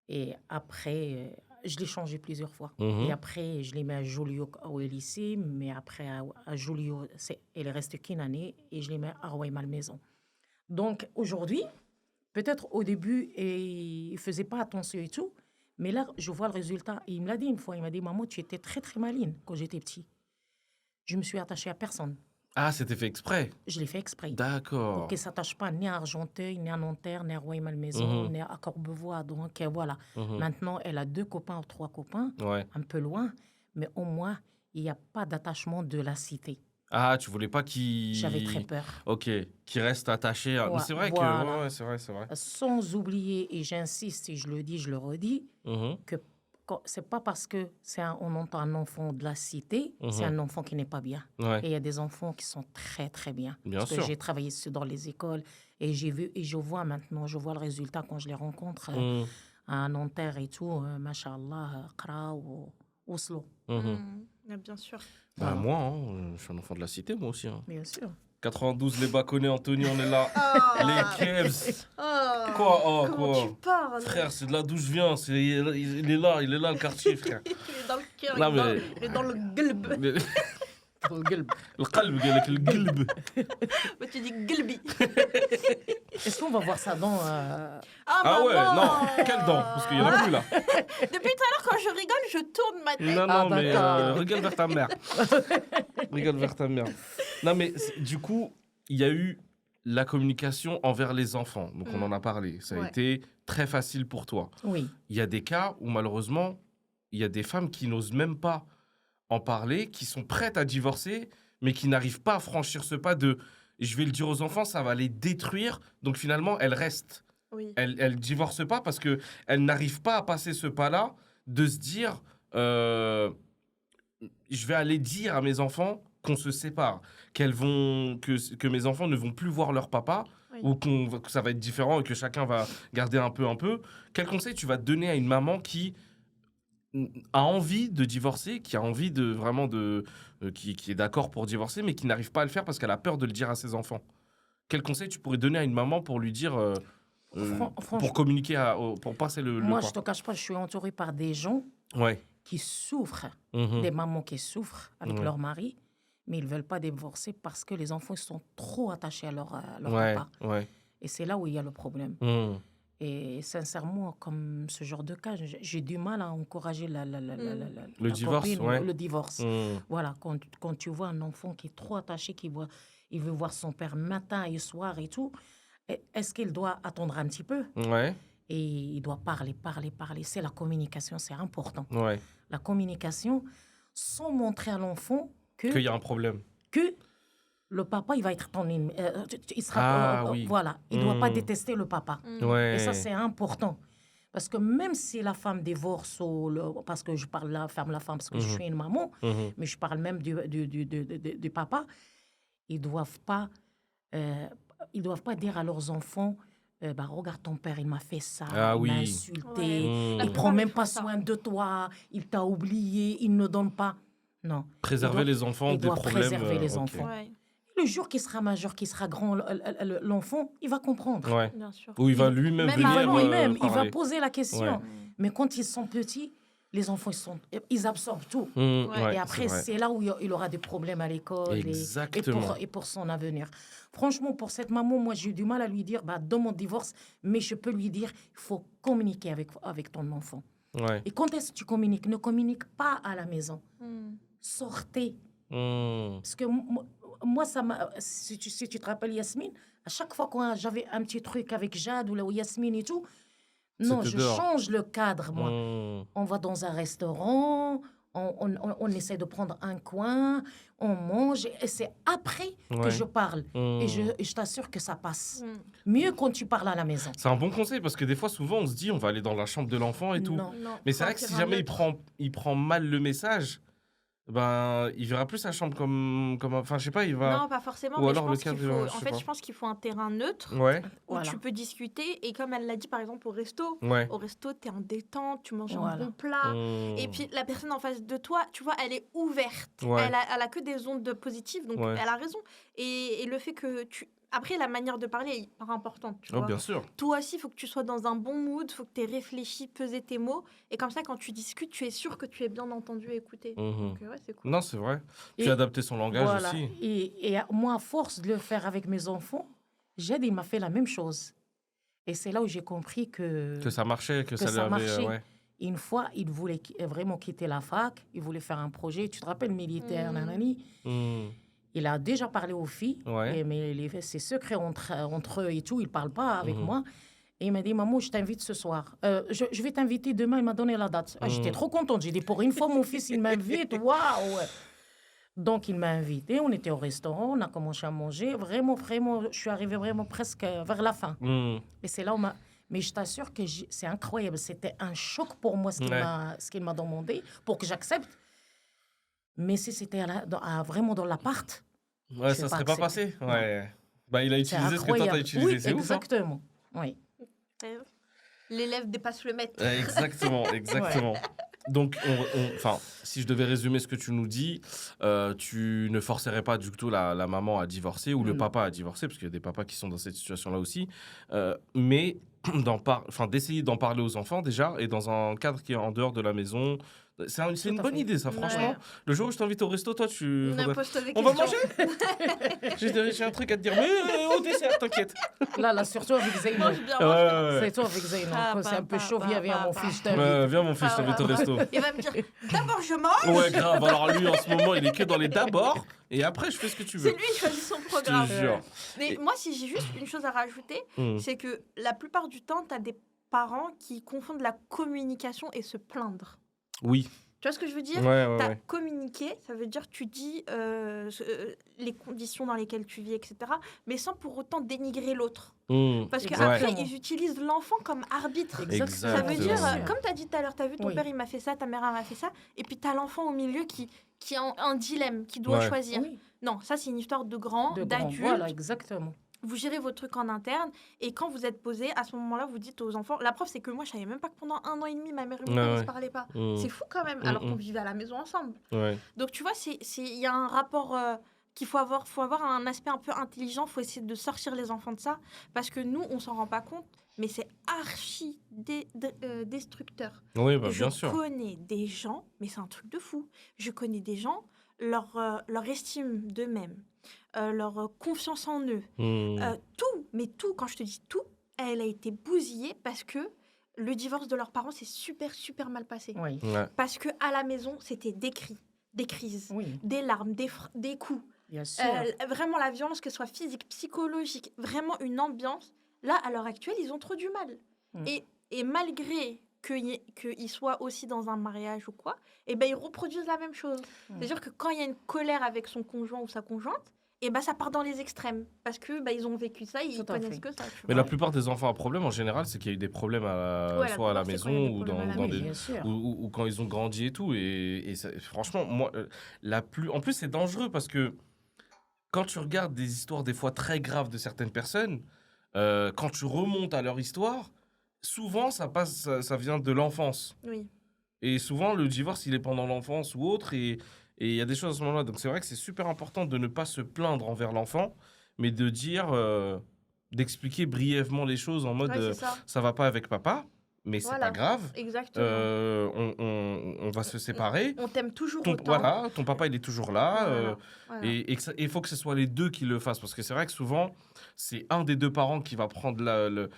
Et après, je l'ai changé plusieurs fois. Et après, je l'ai mis à Joliot au lycée, mais après, à Joliot, il reste qu'une année, et je l'ai mis à Rouen-Malmaison. Donc, aujourd'hui, peut-être au début, il ne faisait pas attention et tout, mais là, je vois le résultat. Et il me l'a dit une fois, il m'a dit, maman, tu étais très, très maligne quand j'étais petit. Je me suis attachée à personne. Ah, c'était fait exprès? Je l'ai fait exprès. D'accord. Pour qu'elle ne s'attache pas ni à Argenteuil, ni à Nanterre, ni à Rouen-Malmaison, ni à Courbevoie. Donc, voilà. Maintenant, elle a 2 copains ou 3 copains, un peu loin, mais au moins, il n'y a pas d'attachement de la cité. Ah, tu voulais pas qu'il... J'avais très peur. Ok, qu'il reste attaché. Mais c'est vrai que... c'est vrai. Sans oublier, et j'insiste, et je le dis, je le redis, que c'est pas parce que on entend un enfant de la cité, c'est un enfant qui n'est pas bien. Et il y a des enfants qui sont très, très bien. Parce que j'ai travaillé dans les écoles, et j'ai vu, et je vois maintenant, je vois le résultat quand je les rencontre à Nanterre et tout, machallah, Kra ou Oslo. Bien sûr. Bah, moi, hein, je suis un enfant de la cité, moi aussi. Hein. Bien sûr. 92, les Baconnais, Anthony, on est là. Les Kevs. Quoi Quoi tu parles? Frère, c'est de là d'où je viens. Il est là, le quartier, frère. Il est dans le cœur, Non, il est dans le glb. Le qalb, le glb. Mais tu dis glbi. Est-ce qu'on va voir ça dans... Ah ouais, non, quelle dent? Parce qu'il y en a plus là. Depuis tout à l'heure, quand je rigole, je tourne ma tête. Non, mais regarde vers ta mère. Regarde vers ta mère. Non, mais du coup, il y a eu la communication envers les enfants. Donc, on en a parlé. Ça a été très facile pour toi. Oui. Il y a des cas où, malheureusement, il y a des femmes qui n'osent même pas en parler, qui sont prêtes à divorcer, mais qui n'arrivent pas à franchir ce pas de « je vais le dire aux enfants, ça va les détruire ». Donc, finalement, elles restent. Oui. Elles divorcent pas parce qu'elles n'arrivent pas à passer ce pas-là de se dire je vais aller dire à mes enfants qu'on se sépare, que mes enfants ne vont plus voir leur papa, ou que ça va être différent et que chacun va garder un peu. Quel conseil tu vas donner à une maman qui a envie de divorcer, qui a envie de vraiment qui est d'accord pour divorcer, mais qui n'arrive pas à le faire parce qu'elle a peur de le dire à ses enfants? Quel conseil tu pourrais donner à une maman pour lui dire pour communiquer, pour passer le moi, pas? je te cache pas, je suis entourée par des gens qui souffrent, des mamans qui souffrent avec leur mari, mais ils ne veulent pas divorcer parce que les enfants sont trop attachés à leur papa. Et c'est là où il y a le problème. Et sincèrement, comme ce genre de cas, j'ai du mal à encourager le divorce. Copine, le divorce. Voilà, quand tu vois un enfant qui est trop attaché, il veut voir son père matin et soir et tout, est-ce qu'il doit attendre un petit peu? Et il doit parler. C'est la communication, c'est important. La communication, sans montrer à l'enfant qu'il y a un problème. Que le papa, il va être ton ennemi. Il sera, voilà, il ne doit pas détester le papa. Et ça, c'est important. Parce que même si la femme divorce, parce que je parle la femme, parce que je suis une maman, mais je parle même du papa, ils ne doivent pas dire à leurs enfants, regarde ton père, il m'a fait ça, il m'a insulté, il ne prend même pas soin de toi, il t'a oublié, il ne donne pas. Non. Préserver les enfants des problèmes. Préserver les enfants. Le jour qu'il sera majeur, qu'il sera grand, l'enfant, il va comprendre. Bien sûr. Ou il va lui-même venir. Il va poser la question. Mais quand ils sont petits, les enfants, ils absorbent tout. Et après, c'est là où il aura des problèmes à l'école et pour son avenir. Franchement, pour cette maman, moi, j'ai eu du mal à lui dire, dans mon divorce, mais je peux lui dire, il faut communiquer avec ton enfant. Et quand est-ce que tu communiques? Ne communique pas à la maison. Sortez. Parce que moi, si tu te rappelles Yasmine, à chaque fois quand j'avais un petit truc avec Jade ou Yasmine et tout, non, je change le cadre, moi. On va dans un restaurant, on essaie de prendre un coin, on mange, et c'est après que je parle. Et je t'assure que ça passe. Mieux quand tu parles à la maison. C'est un bon conseil, parce que des fois, souvent, on se dit, on va aller dans la chambre de l'enfant et tout. Non. Mais c'est vrai que si jamais il prend mal le message, il verra plus sa chambre comme enfin je sais pas, il va non pas forcément, ou mais alors je pense qu'il faut un terrain neutre où tu peux discuter, et comme elle l'a dit par exemple au resto t'es en détente, tu manges un bon plat et puis la personne en face de toi, tu vois, elle est ouverte, elle a que des ondes positives, donc elle a raison, et le fait que après, la manière de parler est hyper importante. Tu vois. Bien sûr. Toi aussi, il faut que tu sois dans un bon mood, il faut que tu aies réfléchi, pesé tes mots. Et comme ça, quand tu discutes, tu es sûr que tu es bien entendu et écouté. Donc, c'est cool. Non, c'est vrai. Puis adapter son langage aussi. Et moi, à force de le faire avec mes enfants, Jade, il m'a fait la même chose. Et c'est là où j'ai compris que ça marchait, que ça marchait. Une fois, il voulait vraiment quitter la fac, il voulait faire un projet. Tu te rappelles, militaire, nanani. Il a déjà parlé aux filles, mais c'est secret entre eux et tout. Il ne parle pas avec moi. Et il m'a dit, maman, je t'invite ce soir. Je vais t'inviter demain. Il m'a donné la date. J'étais trop contente. J'ai dit, pour une fois, mon fils, il m'invite. Waouh! Donc, il m'a invité. On était au restaurant. On a commencé à manger. Vraiment, je suis arrivée vraiment presque vers la fin. Et c'est là où Mais je t'assure que c'est incroyable. C'était un choc pour moi, ce qu'il m'a demandé, pour que j'accepte. Mais si c'était vraiment dans l'appart... ça ne serait pas passé. Il a utilisé ce que toi, tu as utilisé. Oui, exactement. Oui. L'élève dépasse le maître. Exactement. Donc, si je devais résumer ce que tu nous dis, tu ne forcerais pas du tout la maman à divorcer ou le papa à divorcer, parce qu'il y a des papas qui sont dans cette situation-là aussi, mais d'essayer d'en parler aux enfants déjà, et dans un cadre qui est en dehors de la maison. C'est une bonne idée, ça, franchement. Ouais. Le jour où je t'invite au resto, toi, on va manger. J'ai un truc à te dire, mais au dessert, t'inquiète. Là, surtout avec Zeyno. C'est toi avec Zeyno. C'est un peu chaud, viens mon fils, je t'invite. Viens mon fils, je t'invite au resto. Il va me dire, d'abord je mange. Ouais, grave. Alors lui, en ce moment, il est que dans les d'abord, et après, je fais ce que tu veux. C'est lui qui choisit son programme. Je te jure. Mais moi, si j'ai juste une chose à rajouter, c'est que la plupart du temps, t'as des parents qui confondent la communication et se plaindre. Oui. Tu vois ce que je veux dire? Ouais. Communiquer, ça veut dire tu dis les conditions dans lesquelles tu vis, etc. Mais sans pour autant dénigrer l'autre. Parce qu'après, ils utilisent l'enfant comme arbitre. Exactement. Ça veut dire, comme tu as dit tout à l'heure, tu as vu ton père, il m'a fait ça, ta mère, elle m'a fait ça. Et puis tu as l'enfant au milieu qui a un dilemme, qui doit choisir. Oui. Non, ça, c'est une histoire de grands, d'adultes. Voilà, exactement. Vous gérez votre truc en interne et quand vous êtes posé, à ce moment-là, vous dites aux enfants... La preuve, c'est que moi, je savais même pas que pendant 1 an et demi, ma mère et mon père ne se parlaient pas. C'est fou quand même, alors qu'on vivait à la maison ensemble. Donc, tu vois, il y a un rapport qu'il faut avoir un aspect un peu intelligent. Il faut essayer de sortir les enfants de ça parce que nous, on s'en rend pas compte, mais c'est archi destructeur. Oui, bien sûr. Je connais des gens, mais c'est un truc de fou. Je connais des gens, leur estime d'eux-mêmes, leur confiance en eux, tout, quand je te dis tout, elle a été bousillée parce que le divorce de leurs parents s'est super, super mal passé. Oui. Parce qu'à la maison, c'était des cris, des crises, des larmes, des coups. Bien sûr. Vraiment la violence, que ce soit physique, psychologique, vraiment une ambiance. Là, à l'heure actuelle, ils ont trop du mal. Et malgré qu'ils soient aussi dans un mariage ou quoi, eh ben, ils reproduisent la même chose. C'est-à-dire que quand il y a une colère avec son conjoint ou sa conjointe, et ben ça part dans les extrêmes parce que ils ont vécu ça, ils connaissent que ça. Mais la plupart des enfants à problème en général, c'est qu'il y a eu des problèmes soit à la maison ou ou quand ils ont grandi et tout. Et ça, franchement, moi, en plus c'est dangereux parce que quand tu regardes des histoires des fois très graves de certaines personnes, quand tu remontes à leur histoire, souvent ça vient de l'enfance. Oui. Et souvent le divorce il est pendant l'enfance ou autre et il y a des choses à ce moment-là. Donc, c'est vrai que c'est super important de ne pas se plaindre envers l'enfant, mais de dire, d'expliquer brièvement les choses en mode ça va pas avec papa, mais c'est pas grave. Exactement. On va se séparer. On t'aime toujours autant. Voilà, ton papa, il est toujours là. Et il faut que ce soit les deux qui le fassent. Parce que c'est vrai que souvent, c'est un des deux parents qui va prendre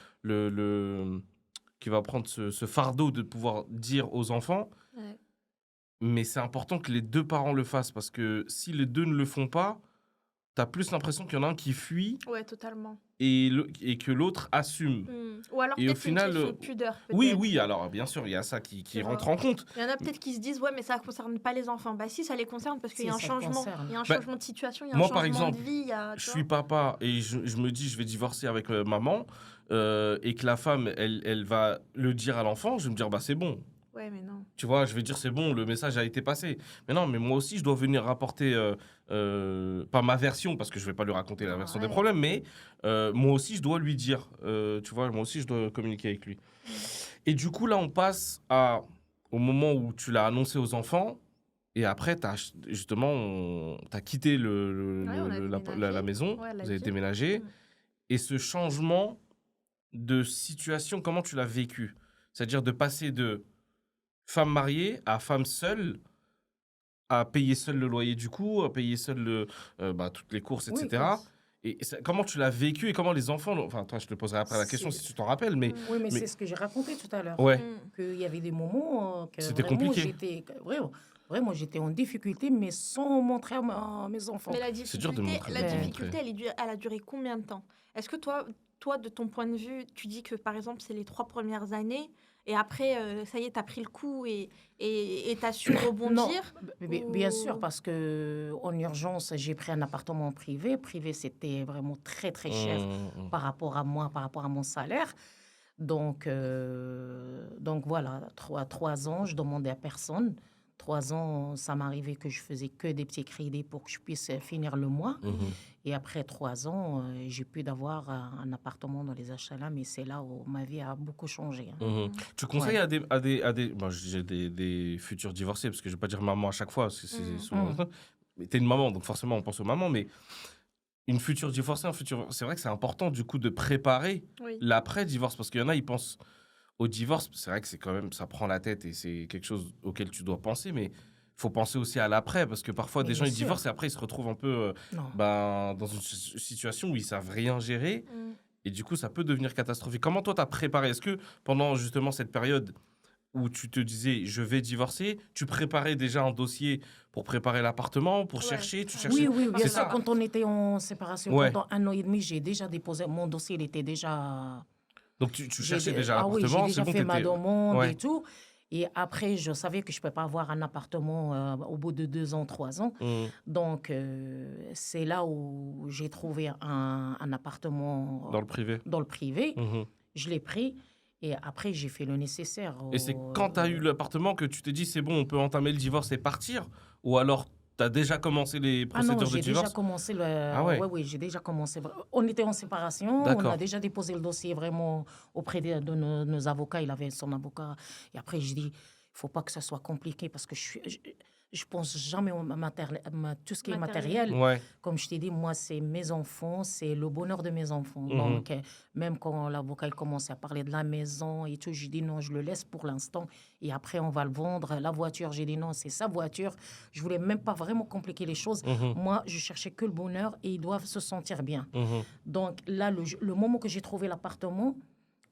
qui va prendre ce fardeau de pouvoir dire aux enfants. Ouais. Mais c'est important que les deux parents le fassent parce que si les deux ne le font pas, t'as plus l'impression qu'il y en a un qui fuit. Ouais, totalement. Et que l'autre assume. Ou alors peut-être qu'il y a une question de pudeur. Oui, alors bien sûr, il y a ça qui rentre en compte. Il y en a peut-être qui se disent, ouais, mais ça ne concerne pas les enfants. Bah si, ça les concerne parce qu'il y a un changement. Il y a un changement de situation, il y a un changement de vie. Je suis papa et je me dis, je vais divorcer avec maman et que la femme, elle va le dire à l'enfant, je vais me dire, bah c'est bon. Ouais, mais non. Tu vois, je vais dire, c'est bon, le message a été passé. Mais non, mais moi aussi, je dois venir rapporter, pas ma version, parce que je ne vais pas lui raconter la version des problèmes, mais moi aussi, je dois lui dire. Tu vois, moi aussi, je dois communiquer avec lui. Et du coup, là, on passe au moment où tu l'as annoncé aux enfants, et après, tu as quitté la maison, vous avez déménagé. Et ce changement de situation, comment tu l'as vécu? C'est-à-dire de passer de femme mariée à femme seule, à payer seule le loyer du coup, à payer seule toutes les courses, etc. Et comment tu l'as vécu et comment les enfants... Enfin, toi, je te poserai après la question si tu t'en rappelles, mais... Oui, mais c'est ce que j'ai raconté tout à l'heure. Ouais. Qu'il y avait des moments que c'était compliqué. Vraiment, j'étais en difficulté, mais sans montrer à mes enfants. Mais c'est dur de montrer. La difficulté, elle a duré combien de temps? Est-ce que toi, de ton point de vue, tu dis que, par exemple, c'est les 3 premières années... Et après, ça y est, t'as pris le coup et t'as su rebondir? Non, bien sûr, parce qu'en urgence, j'ai pris un appartement privé. Privé, c'était vraiment très, très cher par rapport à moi, par rapport à mon salaire. Donc voilà, 3 ans, je demandais à personne. 3 ans, ça m'arrivait que je faisais que des petits crédits pour que je puisse finir le mois. Et après 3 ans, j'ai pu d'avoir un appartement dans les HLM, mais c'est là où ma vie a beaucoup changé. Tu conseilles à des bon, j'ai des futurs divorcés, parce que je ne vais pas dire maman à chaque fois, parce que c'est souvent... Mais t'es une maman, donc forcément on pense aux mamans, mais une future divorcée, c'est vrai que c'est important du coup de préparer l'après-divorce, parce qu'il y en a, ils pensent au divorce, c'est vrai que c'est quand même, ça prend la tête et c'est quelque chose auquel tu dois penser, mais il faut penser aussi à l'après, parce que parfois des gens ils divorcent et après ils se retrouvent un peu dans une situation où ils savent rien gérer et du coup ça peut devenir catastrophique. Comment toi t'as préparé? Est-ce que pendant justement cette période où tu te disais je vais divorcer, tu préparais déjà un dossier pour préparer l'appartement, pour chercher, tu cherchais? Oui, bien sûr. Quand on était en séparation pendant 1 an et demi, j'ai déjà déposé mon dossier, il était déjà... Donc tu cherchais déjà l'appartement, oui, j'ai déjà fait ma demande et tout. Et après, je savais que je ne peux pas avoir un appartement au bout de 2 ans, 3 ans. Donc, c'est là où j'ai trouvé un appartement... Dans le privé. Dans le privé. Je l'ai pris. Et après, j'ai fait le nécessaire. Et c'est quand tu as eu l'appartement que tu t'es dit, c'est bon, on peut entamer le divorce et partir? Ou alors, tu as déjà commencé les procédures de divorce? J'ai déjà commencé. Oui, j'ai déjà commencé. On était en séparation. On a déjà déposé le dossier vraiment auprès de nos avocats. Il avait son avocat. Et après, j'ai dit, il ne faut pas que ça soit compliqué parce que je pense jamais au tout ce qui est matériel. Comme je t'ai dit, moi, c'est mes enfants, c'est le bonheur de mes enfants. Donc, même quand l'avocat commençait à parler de la maison et tout, j'ai dit non, je le laisse pour l'instant. Et après, on va le vendre. La voiture, j'ai dit non, c'est sa voiture. Je voulais même pas vraiment compliquer les choses. Moi, je cherchais que le bonheur et ils doivent se sentir bien. Donc, là, le moment que j'ai trouvé l'appartement,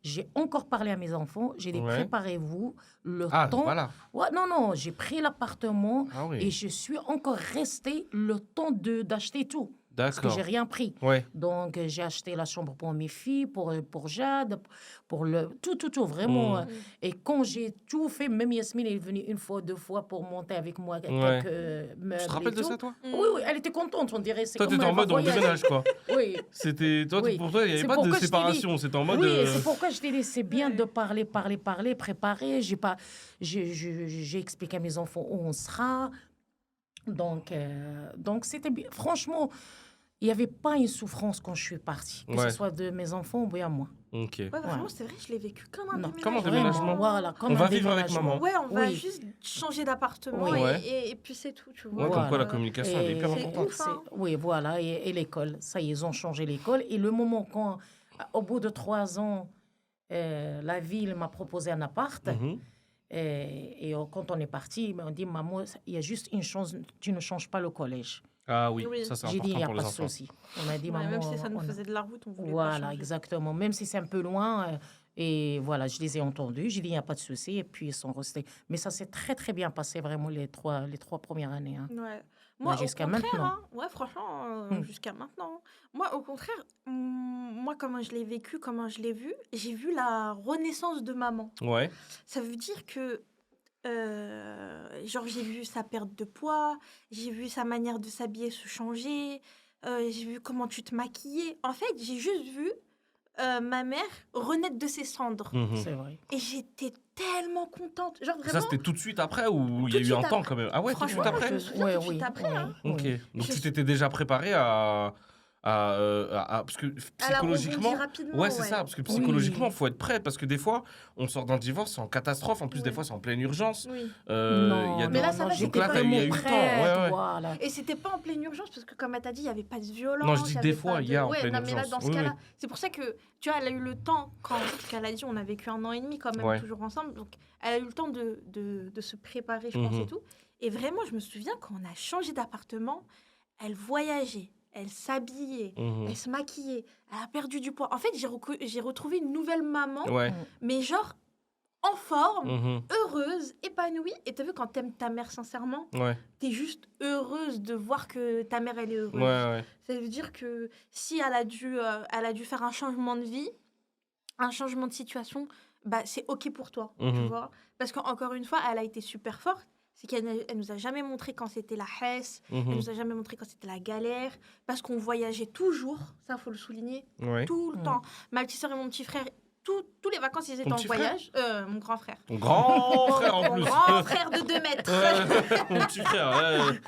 j'ai encore parlé à mes enfants. J'ai dit, préparez-vous le temps. Voilà. Non, j'ai pris l'appartement et je suis encore restée le temps d'acheter tout. Parce que j'ai rien pris. Donc, j'ai acheté la chambre pour mes filles, pour Jade, pour tout, vraiment. Et quand j'ai tout fait, même Yasmine est venue 1 fois, 2 fois pour monter avec moi quelques meubles. Tu te rappelles de ça, toi? Oui, elle était contente, on dirait. Toi, tu étais en mode on déménage, quoi. Oui. Pour toi, il n'y avait pas de séparation. C'était en mode... Oui, c'est pourquoi je t'ai dit, c'est bien de parler, préparer. J'ai expliqué à mes enfants où on sera. Donc c'était bien. Franchement, il n'y avait pas une souffrance quand je suis partie, que ce soit de mes enfants ou bien moi. Vraiment, c'est vrai, je l'ai vécu comme un déménagement. Comme un déménagement. Voilà, on va vivre avec maman. On va juste changer d'appartement et puis c'est tout, tu vois. Comme quoi la communication, elle est hyper importante. Oui, voilà, et l'école. Ça, ils ont changé l'école. Et le moment quand, au bout de 3 ans, la ville m'a proposé un appart. Et quand on est parti, ils m'ont dit, maman, il y a juste une chose, tu ne changes pas le collège. Ah oui, ça c'est important pour les enfants. J'ai dit, il n'y a pas de souci. On a dit, maman... Même si ça nous faisait de la route, on voulait pas changer. Voilà, exactement. Même si c'est un peu loin. Et voilà, je les ai entendus. J'ai dit, il n'y a pas de souci. Et puis, ils sont restés. Mais ça s'est très, très bien passé, vraiment, les 3 premières années. Moi, jusqu'à maintenant. Franchement, jusqu'à maintenant. Moi, au contraire, moi, comment je l'ai vécu, comment je l'ai vu, j'ai vu la renaissance de maman. Ça veut dire que j'ai vu sa perte de poids, j'ai vu sa manière de s'habiller se changer, j'ai vu comment tu te maquillais. En fait, j'ai juste vu ma mère renaître de ses cendres. C'est vrai. Et j'étais tellement contente. Genre vraiment. Ça, c'était tout de suite après ou il y a eu un temps quand même? Ah ouais, tout de suite après? Je me souviens tout de suite après. Ok. Donc tu t'étais déjà préparée parce que psychologiquement, c'est ça, parce que psychologiquement, faut être prêt, parce que des fois, on sort d'un divorce, c'est en catastrophe, en plus des fois, c'est en pleine urgence. Mais là, ça va, j'étais vraiment prête. Voilà. Et c'était pas en pleine urgence, parce que comme elle t'a dit, il y avait pas de violence. Non, je dis des fois, il y a en pleine urgence. Mais là, dans ce cas-là, c'est pour ça que, tu vois, elle a eu le temps, parce qu'elle a dit, on a vécu 1 an et demi quand même, toujours ensemble, donc elle a eu le temps de se préparer, je pense, et tout. Et vraiment, je me souviens, quand on a changé d'appartement, elle voyageait. Elle s'habillait, elle se maquillait, elle a perdu du poids. En fait, j'ai retrouvé une nouvelle maman, mais genre en forme, heureuse, épanouie. Et t'as vu, quand t'aimes ta mère sincèrement, t'es juste heureuse de voir que ta mère, elle est heureuse. Ça veut dire que si elle a dû faire un changement de vie, un changement de situation, bah, c'est OK pour toi, tu vois. Parce qu'encore une fois, elle a été super forte. C'est qu'elle nous a jamais montré quand c'était la hesse, elle nous a jamais montré quand c'était la galère, parce qu'on voyageait toujours, ça faut le souligner, tout le temps. Ma petite sœur et mon petit frère, tous les vacances, ils étaient en voyage. Mon grand frère. Mon grand frère en plus. Mon grand frère de 2 mètres. Mon petit frère.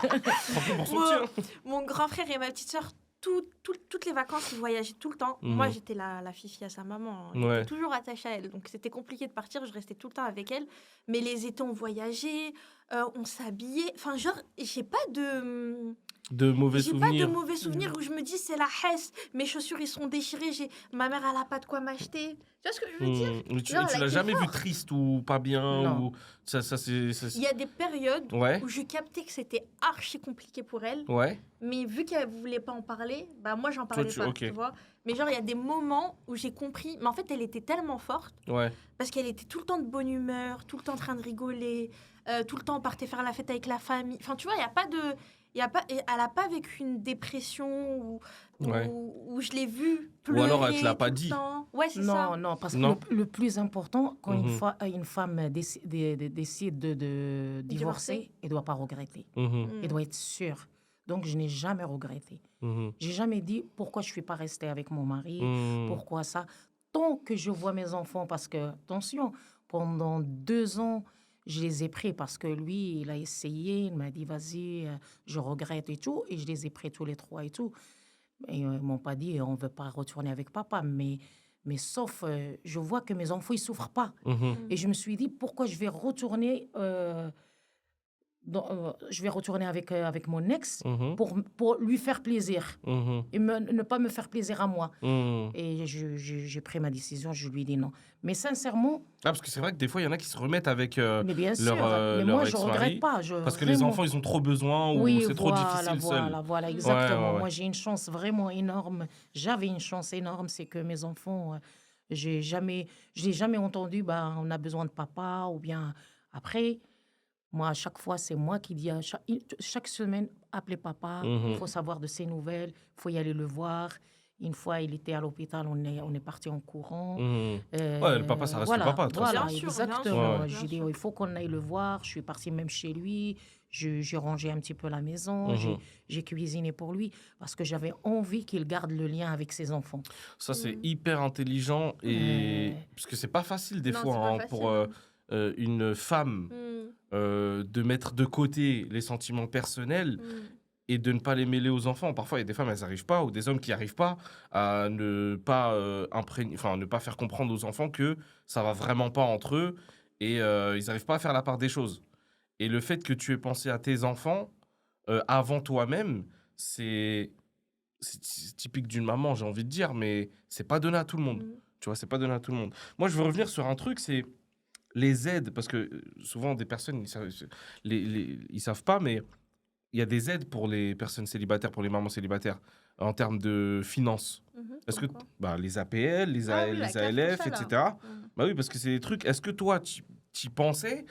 Pour son mon grand frère et ma petite sœur, toutes les vacances, ils voyageaient tout le temps. Moi, j'étais la fifi à sa maman. J'étais toujours attachée à elle. Donc, c'était compliqué de partir. Je restais tout le temps avec elle. Mais les étés, on voyageait, on s'habillait. Enfin, genre, j'ai pas de mauvais souvenirs. J'ai pas de mauvais souvenirs où je me dis, c'est la hesse. Mes chaussures, ils sont déchirées. Ma mère, elle a pas de quoi m'acheter. Tu vois ce que je veux dire? Tu l'as jamais vu triste ou pas bien? Non. Ou... Il y a des périodes où je captais que c'était archi compliqué pour elle. Mais vu qu'elle voulait pas en parler, bah moi, j'en parlais pas, tu vois. Mais genre, il y a des moments où j'ai compris. Mais en fait, elle était tellement forte. Parce qu'elle était tout le temps de bonne humeur, tout le temps en train de rigoler. Tout le temps, on partait faire la fête avec la famille. Enfin, tu vois, il y a pas de... elle n'a pas vécu une dépression où je l'ai vue pleurer. Ou alors elle ne te l'a pas dit. Ouais, c'est ça. Non, parce que le plus important, quand une femme décide de divorcer, elle ne doit pas regretter. Elle doit être sûre. Donc, je n'ai jamais regretté. Je n'ai jamais dit pourquoi je ne suis pas restée avec mon mari, pourquoi ça. Tant que je vois mes enfants, parce que, attention, pendant 2 ans, je les ai pris parce que lui, il a essayé, il m'a dit, vas-y, je regrette et tout. Et je les ai pris tous les 3 et tout. Et ils ne m'ont pas dit, on ne veut pas retourner avec papa. Mais sauf, je vois que mes enfants, ils ne souffrent pas. Et je me suis dit, pourquoi je vais retourner... je vais retourner avec mon ex pour lui faire plaisir et ne pas me faire plaisir à moi. Et j'ai pris ma décision, je lui ai dit non. Mais sincèrement... parce que c'est vrai que des fois, il y en a qui se remettent avec mais bien sûr, leur moi, ex-mari. Je ne regrette pas. Parce que les enfants, ils ont trop besoin ou c'est trop difficile seul. Voilà, exactement. Moi, j'ai une chance vraiment énorme. J'avais une chance énorme, c'est que mes enfants, je n'ai jamais entendu, on a besoin de papa ou bien après... Moi, à chaque fois, c'est moi qui dis chaque semaine, appelez papa, il faut savoir de ses nouvelles, il faut y aller le voir. Une fois, il était à l'hôpital, on est parti en courant. Le papa, ça reste le papa. Voilà, bien sûr, exactement. Bien sûr. J'ai dit, il faut qu'on aille le voir. Je suis partie même chez lui. J'ai rangé un petit peu la maison. J'ai cuisiné pour lui parce que j'avais envie qu'il garde le lien avec ses enfants. Ça, c'est hyper intelligent. Parce que c'est pas facile des fois pour une femme de mettre de côté les sentiments personnels et de ne pas les mêler aux enfants. Parfois, il y a des femmes, elles n'arrivent pas, ou des hommes qui n'arrivent pas à ne pas ne pas faire comprendre aux enfants que ça va vraiment pas entre eux et ils n'arrivent pas à faire la part des choses. Et le fait que tu aies pensé à tes enfants avant toi-même, c'est typique d'une maman, j'ai envie de dire, mais c'est pas donné à tout le monde. Tu vois, c'est pas donné à tout le monde. Moi, je veux revenir sur un truc, c'est les aides, parce que souvent des personnes, ils savent pas, mais il y a des aides pour les personnes célibataires, pour les mamans célibataires, en termes de finances. Est-ce que les APL, les ALF, etc. Bah oui, parce que c'est des trucs. Est-ce que toi, tu y pensais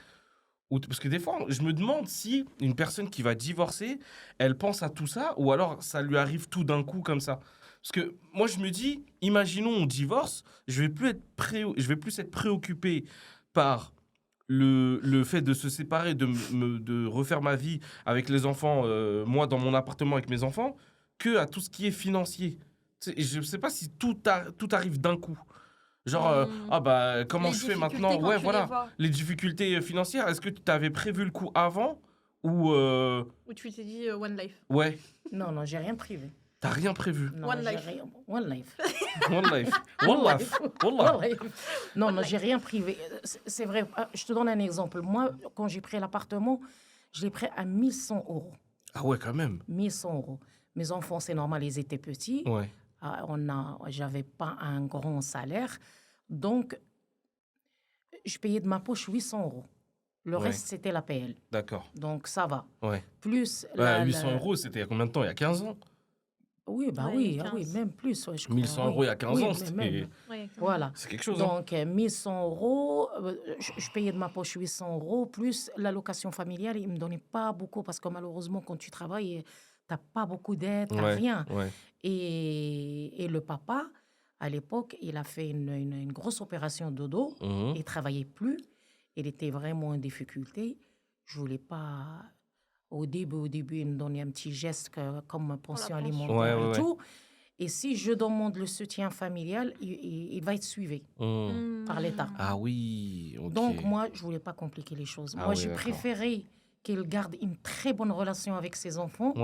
parce que des fois, je me demande si une personne qui va divorcer, elle pense à tout ça, ou alors ça lui arrive tout d'un coup comme ça. Parce que moi, je me dis, imaginons on divorce, je vais plus être préoccupé par le fait de se séparer, de refaire ma vie avec les enfants, moi dans mon appartement avec mes enfants, que à tout ce qui est financier. Je ne sais pas si tout arrive d'un coup. Genre, comment je fais maintenant? Ouais, voilà. Les difficultés financières, est-ce que tu t'avais prévu le coup avant ou tu t'es dit One Life? Ouais. Non, j'ai rien prévu. T'as rien prévu? Non, One Life. One Life. One Life. One Life. One Life. Non, j'ai rien privé. C'est vrai. Je te donne un exemple. Moi, quand j'ai pris l'appartement, je l'ai pris à 1 100 €. Ah ouais, quand même. 1 100 €. Mes enfants, c'est normal, ils étaient petits. Ouais. J'avais pas un grand salaire. Donc, je payais de ma poche 800 €. Le reste, c'était l'APL. D'accord. Donc, ça va. Ouais. Plus... 800 € c'était il y a combien de temps? Il y a 15 ans? Oui, oui, même plus. Ouais, 1100 € il y a 15 ans, c'était... Voilà. C'est quelque chose. Donc, 1 100 €, je payais de ma poche 800 €, plus l'allocation familiale, ils ne me donnaient pas beaucoup parce que malheureusement, quand tu travailles, tu n'as pas beaucoup d'aide, tu n'as rien. Ouais. Et le papa, à l'époque, il a fait une grosse opération de dos. Il ne travaillait plus. Il était vraiment en difficulté. Je ne voulais pas... Au début, il me donnait un petit geste comme pension alimentaire et tout. Et si je demande le soutien familial, il va être suivi par l'État. Ah oui, ok. Donc, moi, je ne voulais pas compliquer les choses. Moi, je préférais qu'il garde une très bonne relation avec ses enfants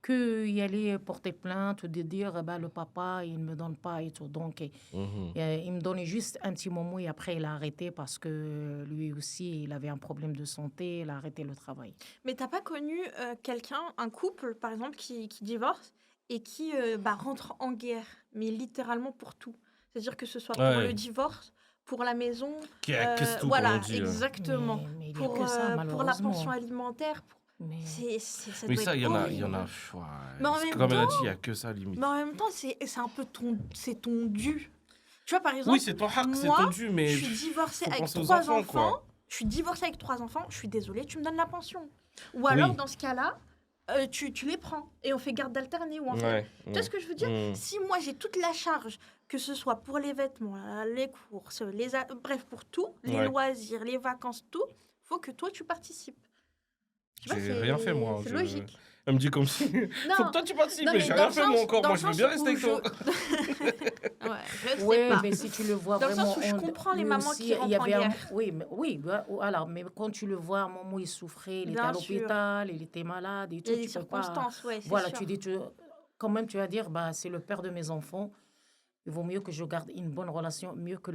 qu'y aller porter plainte ou de dire le papa, il ne me donne pas et tout. Donc, il me donnait juste un petit moment et après, il a arrêté parce que lui aussi, il avait un problème de santé, il a arrêté le travail. Mais tu n'as pas connu quelqu'un, un couple, par exemple, qui divorce et qui rentre en guerre, mais littéralement pour tout. C'est-à-dire que ce soit pour le divorce, pour la maison. Qu'est-ce tout, voilà, dit, exactement. Mais pour la pension alimentaire. Mais ça, il y en a. Mais en même comme elle a dit, il temps, n'y a que ça, limite. mais en même temps, c'est un peu ton dû. Tu vois, par exemple, oui, c'est ton haq, c'est ton dû, mais je suis divorcée avec 3 enfants. Je suis divorcée avec 3 enfants. Je suis désolée, tu me donnes la pension. Ou alors, dans ce cas-là, tu les prends et on fait garde d'alternée ou tu vois ce que je veux dire? Si moi j'ai toute la charge, que ce soit pour les vêtements, les courses, bref, pour tout, les loisirs, les vacances, tout, faut que toi tu participes. J'ai rien fait, moi. C'est logique. Elle me dit comme si. Faut que toi tu participes, mais j'ai rien fait, moi encore. Moi, je veux bien rester avec toi. Mais si tu le vois dans vraiment. Dans le sens où je comprends les mamans qui rentrent en guerre. Oui, alors, mais quand tu le vois, à un moment où il souffrait, il était à l'hôpital, il était malade et tout. Il y a des circonstances, voilà, tu dis, quand même, tu vas dire, c'est le père de mes enfants. Il vaut mieux que je garde une bonne relation, mieux que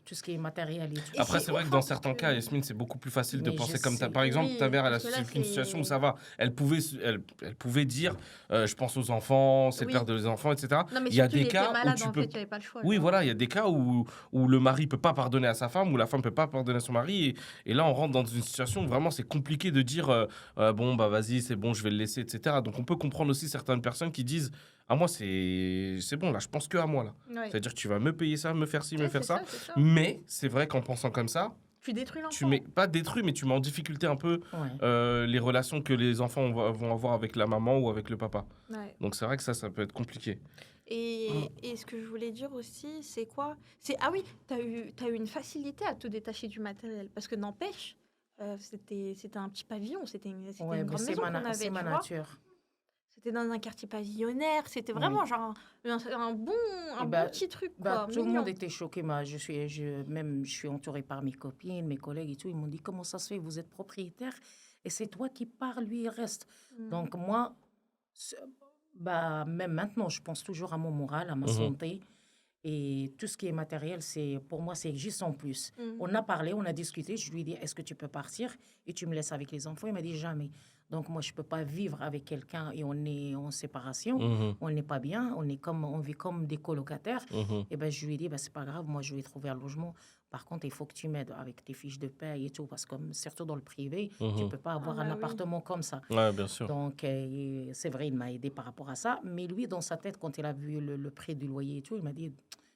tout ce qui est matériel. Et tout. Après, c'est vrai que dans certains cas, Yasmine, c'est beaucoup plus facile de penser comme ça. Par exemple, ta mère, elle a une situation où ça va. Elle pouvait dire, je pense aux enfants, c'est le père des enfants, etc. Non, mais il y a des cas malade, où tu peux... il n'y avait pas le choix. Oui, voilà, il y a des cas où le mari peut pas pardonner à sa femme, où la femme peut pas pardonner à son mari. Et là, on rentre dans une situation où vraiment c'est compliqué de dire, bon, vas-y, c'est bon, je vais le laisser, etc. Donc, on peut comprendre aussi certaines personnes qui disent, ah, moi, c'est bon, là, je pense que à moi, là. C'est-à-dire que tu vas me payer ça, me faire ci, me faire ça. Mais c'est vrai qu'en pensant comme ça, tu détruis l'enfant. Tu mets pas détruit, mais tu mets en difficulté un peu les relations que les enfants vont avoir avec la maman ou avec le papa. Donc c'est vrai que ça peut être compliqué. Et ce que je voulais dire aussi, c'est quoi? Ah oui, t'as eu une facilité à te détacher du matériel. Parce que n'empêche, c'était un petit pavillon, c'était une grande maison qu'on avait, c'est ma nature. C'était dans un quartier pavillonnaire, c'était vraiment genre un bon petit truc. Tout le monde était choqué. Je suis entourée par mes copines, mes collègues et tout. Ils m'ont dit, comment ça se fait, vous êtes propriétaire et c'est toi qui pars, lui, il reste. Donc moi, même maintenant, je pense toujours à mon moral, à ma santé. Et tout ce qui est matériel, pour moi, c'est juste en plus. On a parlé, on a discuté. Je lui ai dit, est-ce que tu peux partir et tu me laisses avec les enfants? Il m'a dit, jamais. Donc, moi, je ne peux pas vivre avec quelqu'un et on est en séparation. On n'est pas bien. On vit comme des colocataires. Et je lui ai dit, c'est pas grave. Moi, je vais trouver un logement. Par contre, il faut que tu m'aides avec tes fiches de paie et tout. Parce que surtout dans le privé, tu ne peux pas avoir un appartement comme ça. Ouais, bien sûr. Donc, c'est vrai, il m'a aidé par rapport à ça. Mais lui, dans sa tête, quand il a vu le prix du loyer et tout, il m'a dit,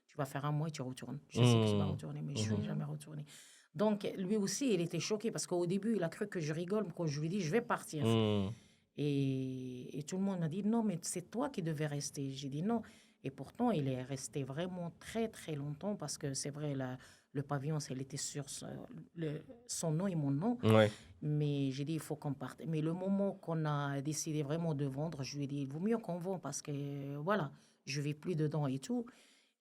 tu vas faire un mois et tu retournes. Je sais que tu vas retourner, mais je ne suis jamais retournée. Donc, lui aussi, il était choqué parce qu'au début, il a cru que je rigole quand je lui ai dit, je vais partir. Et tout le monde m'a dit, non, mais c'est toi qui devais rester. J'ai dit non. Et pourtant, il est resté vraiment très, très longtemps parce que c'est vrai, le pavillon, il était sur son nom et mon nom. Mais j'ai dit, il faut qu'on parte. Mais le moment qu'on a décidé vraiment de vendre, je lui ai dit, il vaut mieux qu'on vende parce que, voilà, je ne vis plus dedans et tout.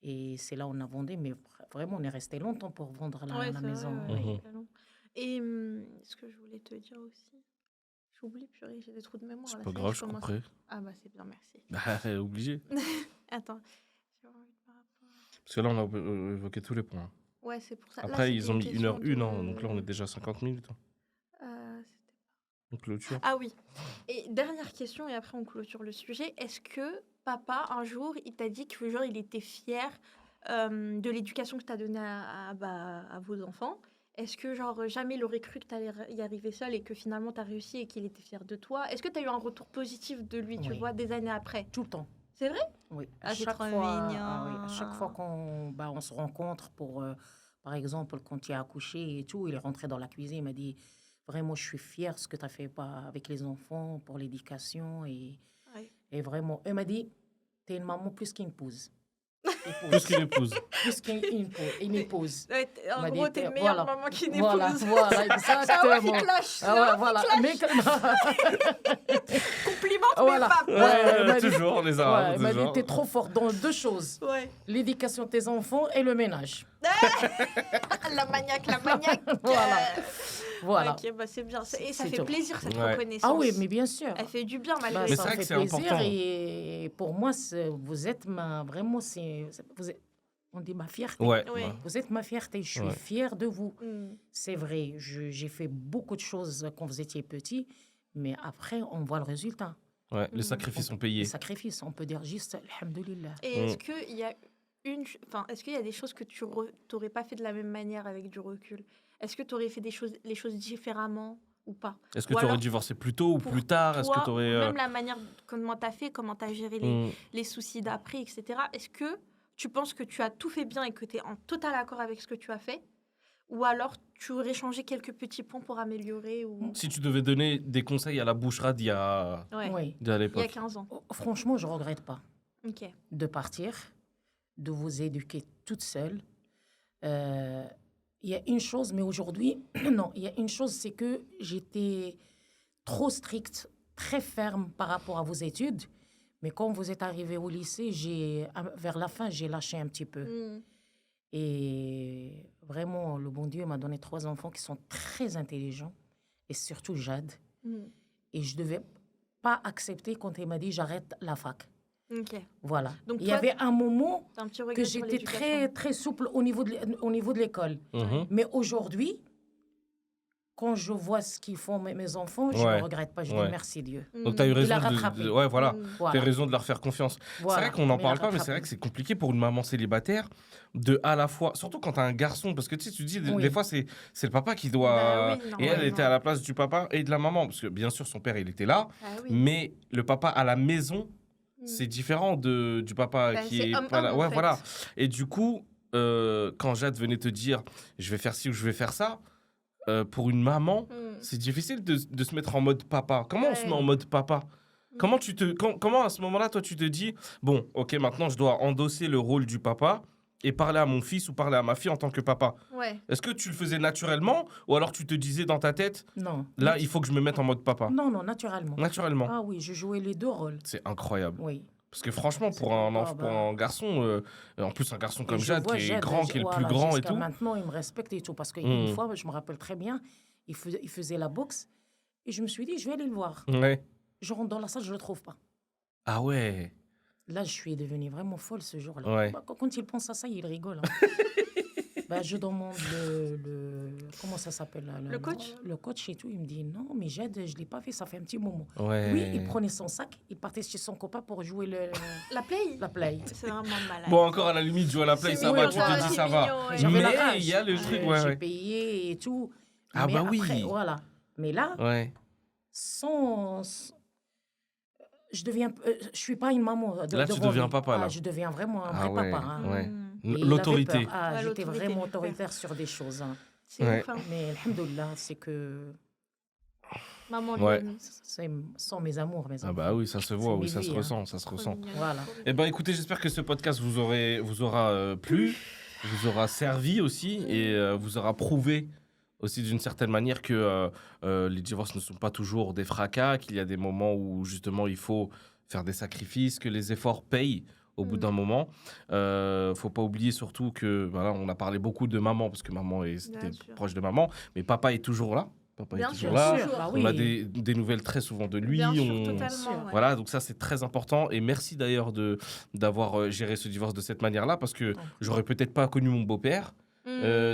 Et c'est là où on a vendu, mais vraiment, on est resté longtemps pour vendre la maison. Et ce que je voulais te dire aussi, j'oublie, purée, j'ai des trous de mémoire. C'est pas grave, je comprends. Ah c'est bien, merci. Obligé. Attends. Parce que là, on a évoqué tous les points. Ouais, c'est pour ça. Après, ils ont mis 1h01, donc là, on est déjà 50 minutes. On clôture. Ah oui. Et dernière question, et après on clôture le sujet. Est-ce que papa, un jour, il t'a dit que il était fier de l'éducation que tu as donnée à vos enfants? Est-ce que jamais il aurait cru que tu allais y arriver seul et que finalement tu as réussi et qu'il était fier de toi? Est-ce que tu as eu un retour positif de lui, tu vois, des années après? Tout le temps. C'est vrai? Oui. À chaque fois qu'on se rencontre par exemple, quand il a accouché et tout, il est rentré dans la cuisine, il m'a dit, vraiment, je suis fière de ce que tu as fait avec les enfants, pour l'éducation. Et vraiment, il m'a dit, tu es une maman plus qu'une épouse. Plus qu'une épouse. Plus qu'une épouse. En gros, t'es le meilleur maman qu'une épouse. Voilà, exactement. Voilà. Compliment de mes papes. Ouais, toujours, les Arabes. Elle m'a dit, t'es trop forte dans 2 choses. Ouais. L'éducation de tes enfants et le ménage. La maniaque. Voilà. Ok, bah c'est bien. Et ça fait plaisir, cette reconnaissance. Ah oui, mais bien sûr. Elle fait du bien, malgré mais c'est vrai que c'est important. Et pour moi, vous êtes vraiment... On dit ma fierté. Ouais. Vous êtes ma fierté. Je suis fière de vous. C'est vrai, j'ai fait beaucoup de choses quand vous étiez petit, mais après, on voit le résultat. Ouais, les sacrifices sont payés. Les sacrifices, on peut dire juste alhamdoulilah. Et est-ce qu'il y a est-ce qu'il y a des choses que tu n'aurais pas fait de la même manière avec du recul? Est-ce que tu aurais fait les choses différemment ou pas? Est-ce que tu aurais divorcé plus tôt ou plus tard? Est-ce que tu aurais même la manière comment tu as fait, comment tu as géré les soucis d'après, etc. Est-ce que tu penses que tu as tout fait bien et que tu es en total accord avec ce que tu as fait? Ou alors tu aurais changé quelques petits points pour améliorer Si tu devais donner des conseils à la bouchera d'il y a l'époque. Il y a 15 ans. Franchement, je ne regrette pas de partir, de vous éduquer toute seule. Il y a une chose, mais aujourd'hui, non, il y a une chose, c'est que j'étais trop stricte, très ferme par rapport à vos études. Mais quand vous êtes arrivé au lycée, vers la fin, j'ai lâché un petit peu. Et vraiment, le bon Dieu m'a donné 3 enfants qui sont très intelligents, et surtout Jade. Et je ne devais pas accepter quand il m'a dit « j'arrête la fac ». Voilà. Donc, il y avait un moment que j'étais très, très souple au niveau de l'école. Mais aujourd'hui, quand je vois ce qu'ils font mes enfants, je ne regrette pas. Je dis merci Dieu. Donc tu as eu raison t'as raison de leur faire confiance. Voilà. C'est vrai qu'on n'en parle pas, mais c'est vrai que c'est compliqué pour une maman célibataire de à la fois, surtout quand tu as un garçon, parce que tu dis des fois c'est le papa qui doit... et elle était à la place du papa et de la maman, parce que bien sûr son père il était là, mais le papa à la maison, c'est différent du papa qui est pas là. Ouais, voilà. Et du coup, quand Jade venait te dire je vais faire ci ou je vais faire ça, pour une maman, c'est difficile de se mettre en mode papa. Comment on se met en mode papa? Comment à ce moment-là, toi, tu te dis bon, ok, maintenant je dois endosser le rôle du papa et parler à mon fils ou parler à ma fille en tant que papa. Est-ce que tu le faisais naturellement ou alors tu te disais dans ta tête non, là, il faut que je me mette en mode papa? Non, naturellement. Naturellement. Ah oui, je jouais les 2 rôles. C'est incroyable. Oui. Parce que franchement, pour un garçon, en plus un garçon comme Jade, qui est grand, qui est le plus grand et tout. Maintenant, il me respecte et tout. Parce qu'une fois, je me rappelle très bien, il faisait la boxe. Et je me suis dit, je vais aller le voir. Je rentre dans la salle, je ne le trouve pas. Ah ouais. Là, je suis devenue vraiment folle ce jour-là. Quand il pense à ça, il rigole. Je demande comment ça s'appelle là, le coach. Le coach et tout, il me dit non, mais Jade, je ne l'ai pas fait, ça fait un petit moment. Ouais. Il prenait son sac, il partait chez son copain pour jouer la play. La play. C'est vraiment malade. Bon, encore à la limite, jouer à la play, ça va, tu te dis ça va. Mais il y a le truc, j'ai payé et tout. Ah mais bah après, oui. Voilà. Mais là, je suis pas une maman. Là, tu deviens papa, là. Je deviens vraiment un vrai papa. L'autorité. J'étais vraiment autoritaire sur des choses. C'est ouf. Mais alhamdoulilah, c'est que... Maman, sont mes amours, mes enfants. Ah bah oui, ça se voit, oui, ça se ressent, ça se ressent. Voilà. Eh ben, écoutez, j'espère que ce podcast vous aura plu, vous aura servi aussi et vous aura prouvé aussi d'une certaine manière que les divorces ne sont pas toujours des fracas, qu'il y a des moments où justement il faut faire des sacrifices, que les efforts payent au bout d'un moment. Faut pas oublier surtout que voilà, on a parlé beaucoup de maman parce que maman était proche de maman, mais papa est toujours là. Papa est toujours là. On a des nouvelles très souvent de lui. Voilà, donc ça c'est très important. Et merci d'ailleurs d'avoir géré ce divorce de cette manière-là parce que j'aurais peut-être pas connu mon beau-père.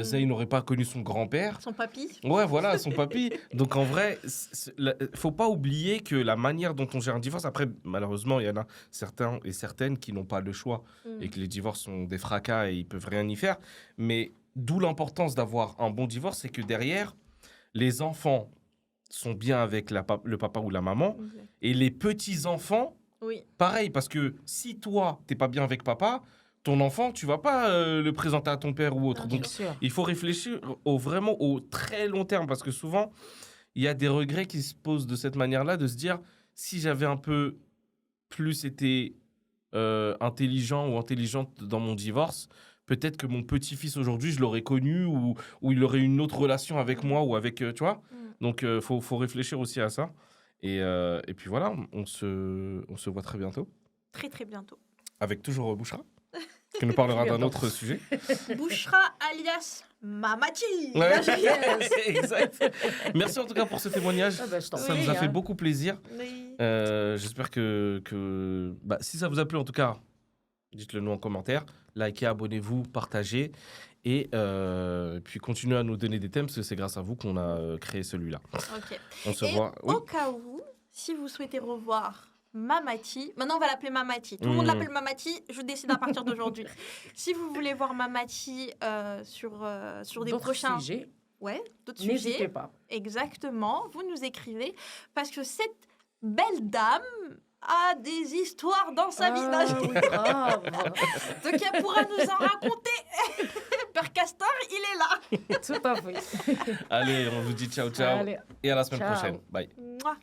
Zayn n'aurait pas connu son grand-père. Son papy. Ouais, voilà, son papy. Donc en vrai, faut pas oublier que la manière dont on gère un divorce, après, malheureusement, il y en a certains et certaines qui n'ont pas le choix et que les divorces sont des fracas et ils peuvent rien y faire. Mais d'où l'importance d'avoir un bon divorce, c'est que derrière, les enfants sont bien avec le papa ou la maman et les petits-enfants, pareil, parce que si toi, t'es pas bien avec papa, ton enfant, tu vas pas le présenter à ton père ou autre. Donc, il faut réfléchir vraiment au très long terme parce que souvent, il y a des regrets qui se posent de cette manière-là, de se dire, si j'avais un peu plus été intelligent ou intelligente dans mon divorce, peut-être que mon petit-fils aujourd'hui, je l'aurais connu ou il aurait une autre relation avec moi ou avec, tu vois. Donc, faut réfléchir aussi à ça. Et puis voilà, on se voit très bientôt. Très, très bientôt. Avec toujours Bouchra, qui nous parlera d'un autre sujet. Bouchra alias Mamati. Ouais, exact. Merci en tout cas pour ce témoignage. Ça nous a fait beaucoup plaisir. Oui. J'espère que si ça vous a plu en tout cas, dites-le nous en commentaire. Likez, abonnez-vous, partagez. Et puis continuez à nous donner des thèmes parce que c'est grâce à vous qu'on a créé celui-là. Ok. On se voit. Au cas où, si vous souhaitez revoir Mamati, maintenant on va l'appeler Mamati. Tout le monde l'appelle Mamati, je décide à partir d'aujourd'hui. Si vous voulez voir Mamati sur des prochains sujets, d'autres n'hésitez sujets, pas. Exactement, vous nous écrivez parce que cette belle dame a des histoires dans sa vie. Oui, grave. Donc elle pourra nous en raconter. Père Castor, il est là. Tout à fait. Allez, on vous dit ciao, ciao. Allez. Et à la semaine Ciao. prochaine. Bye. Mouah.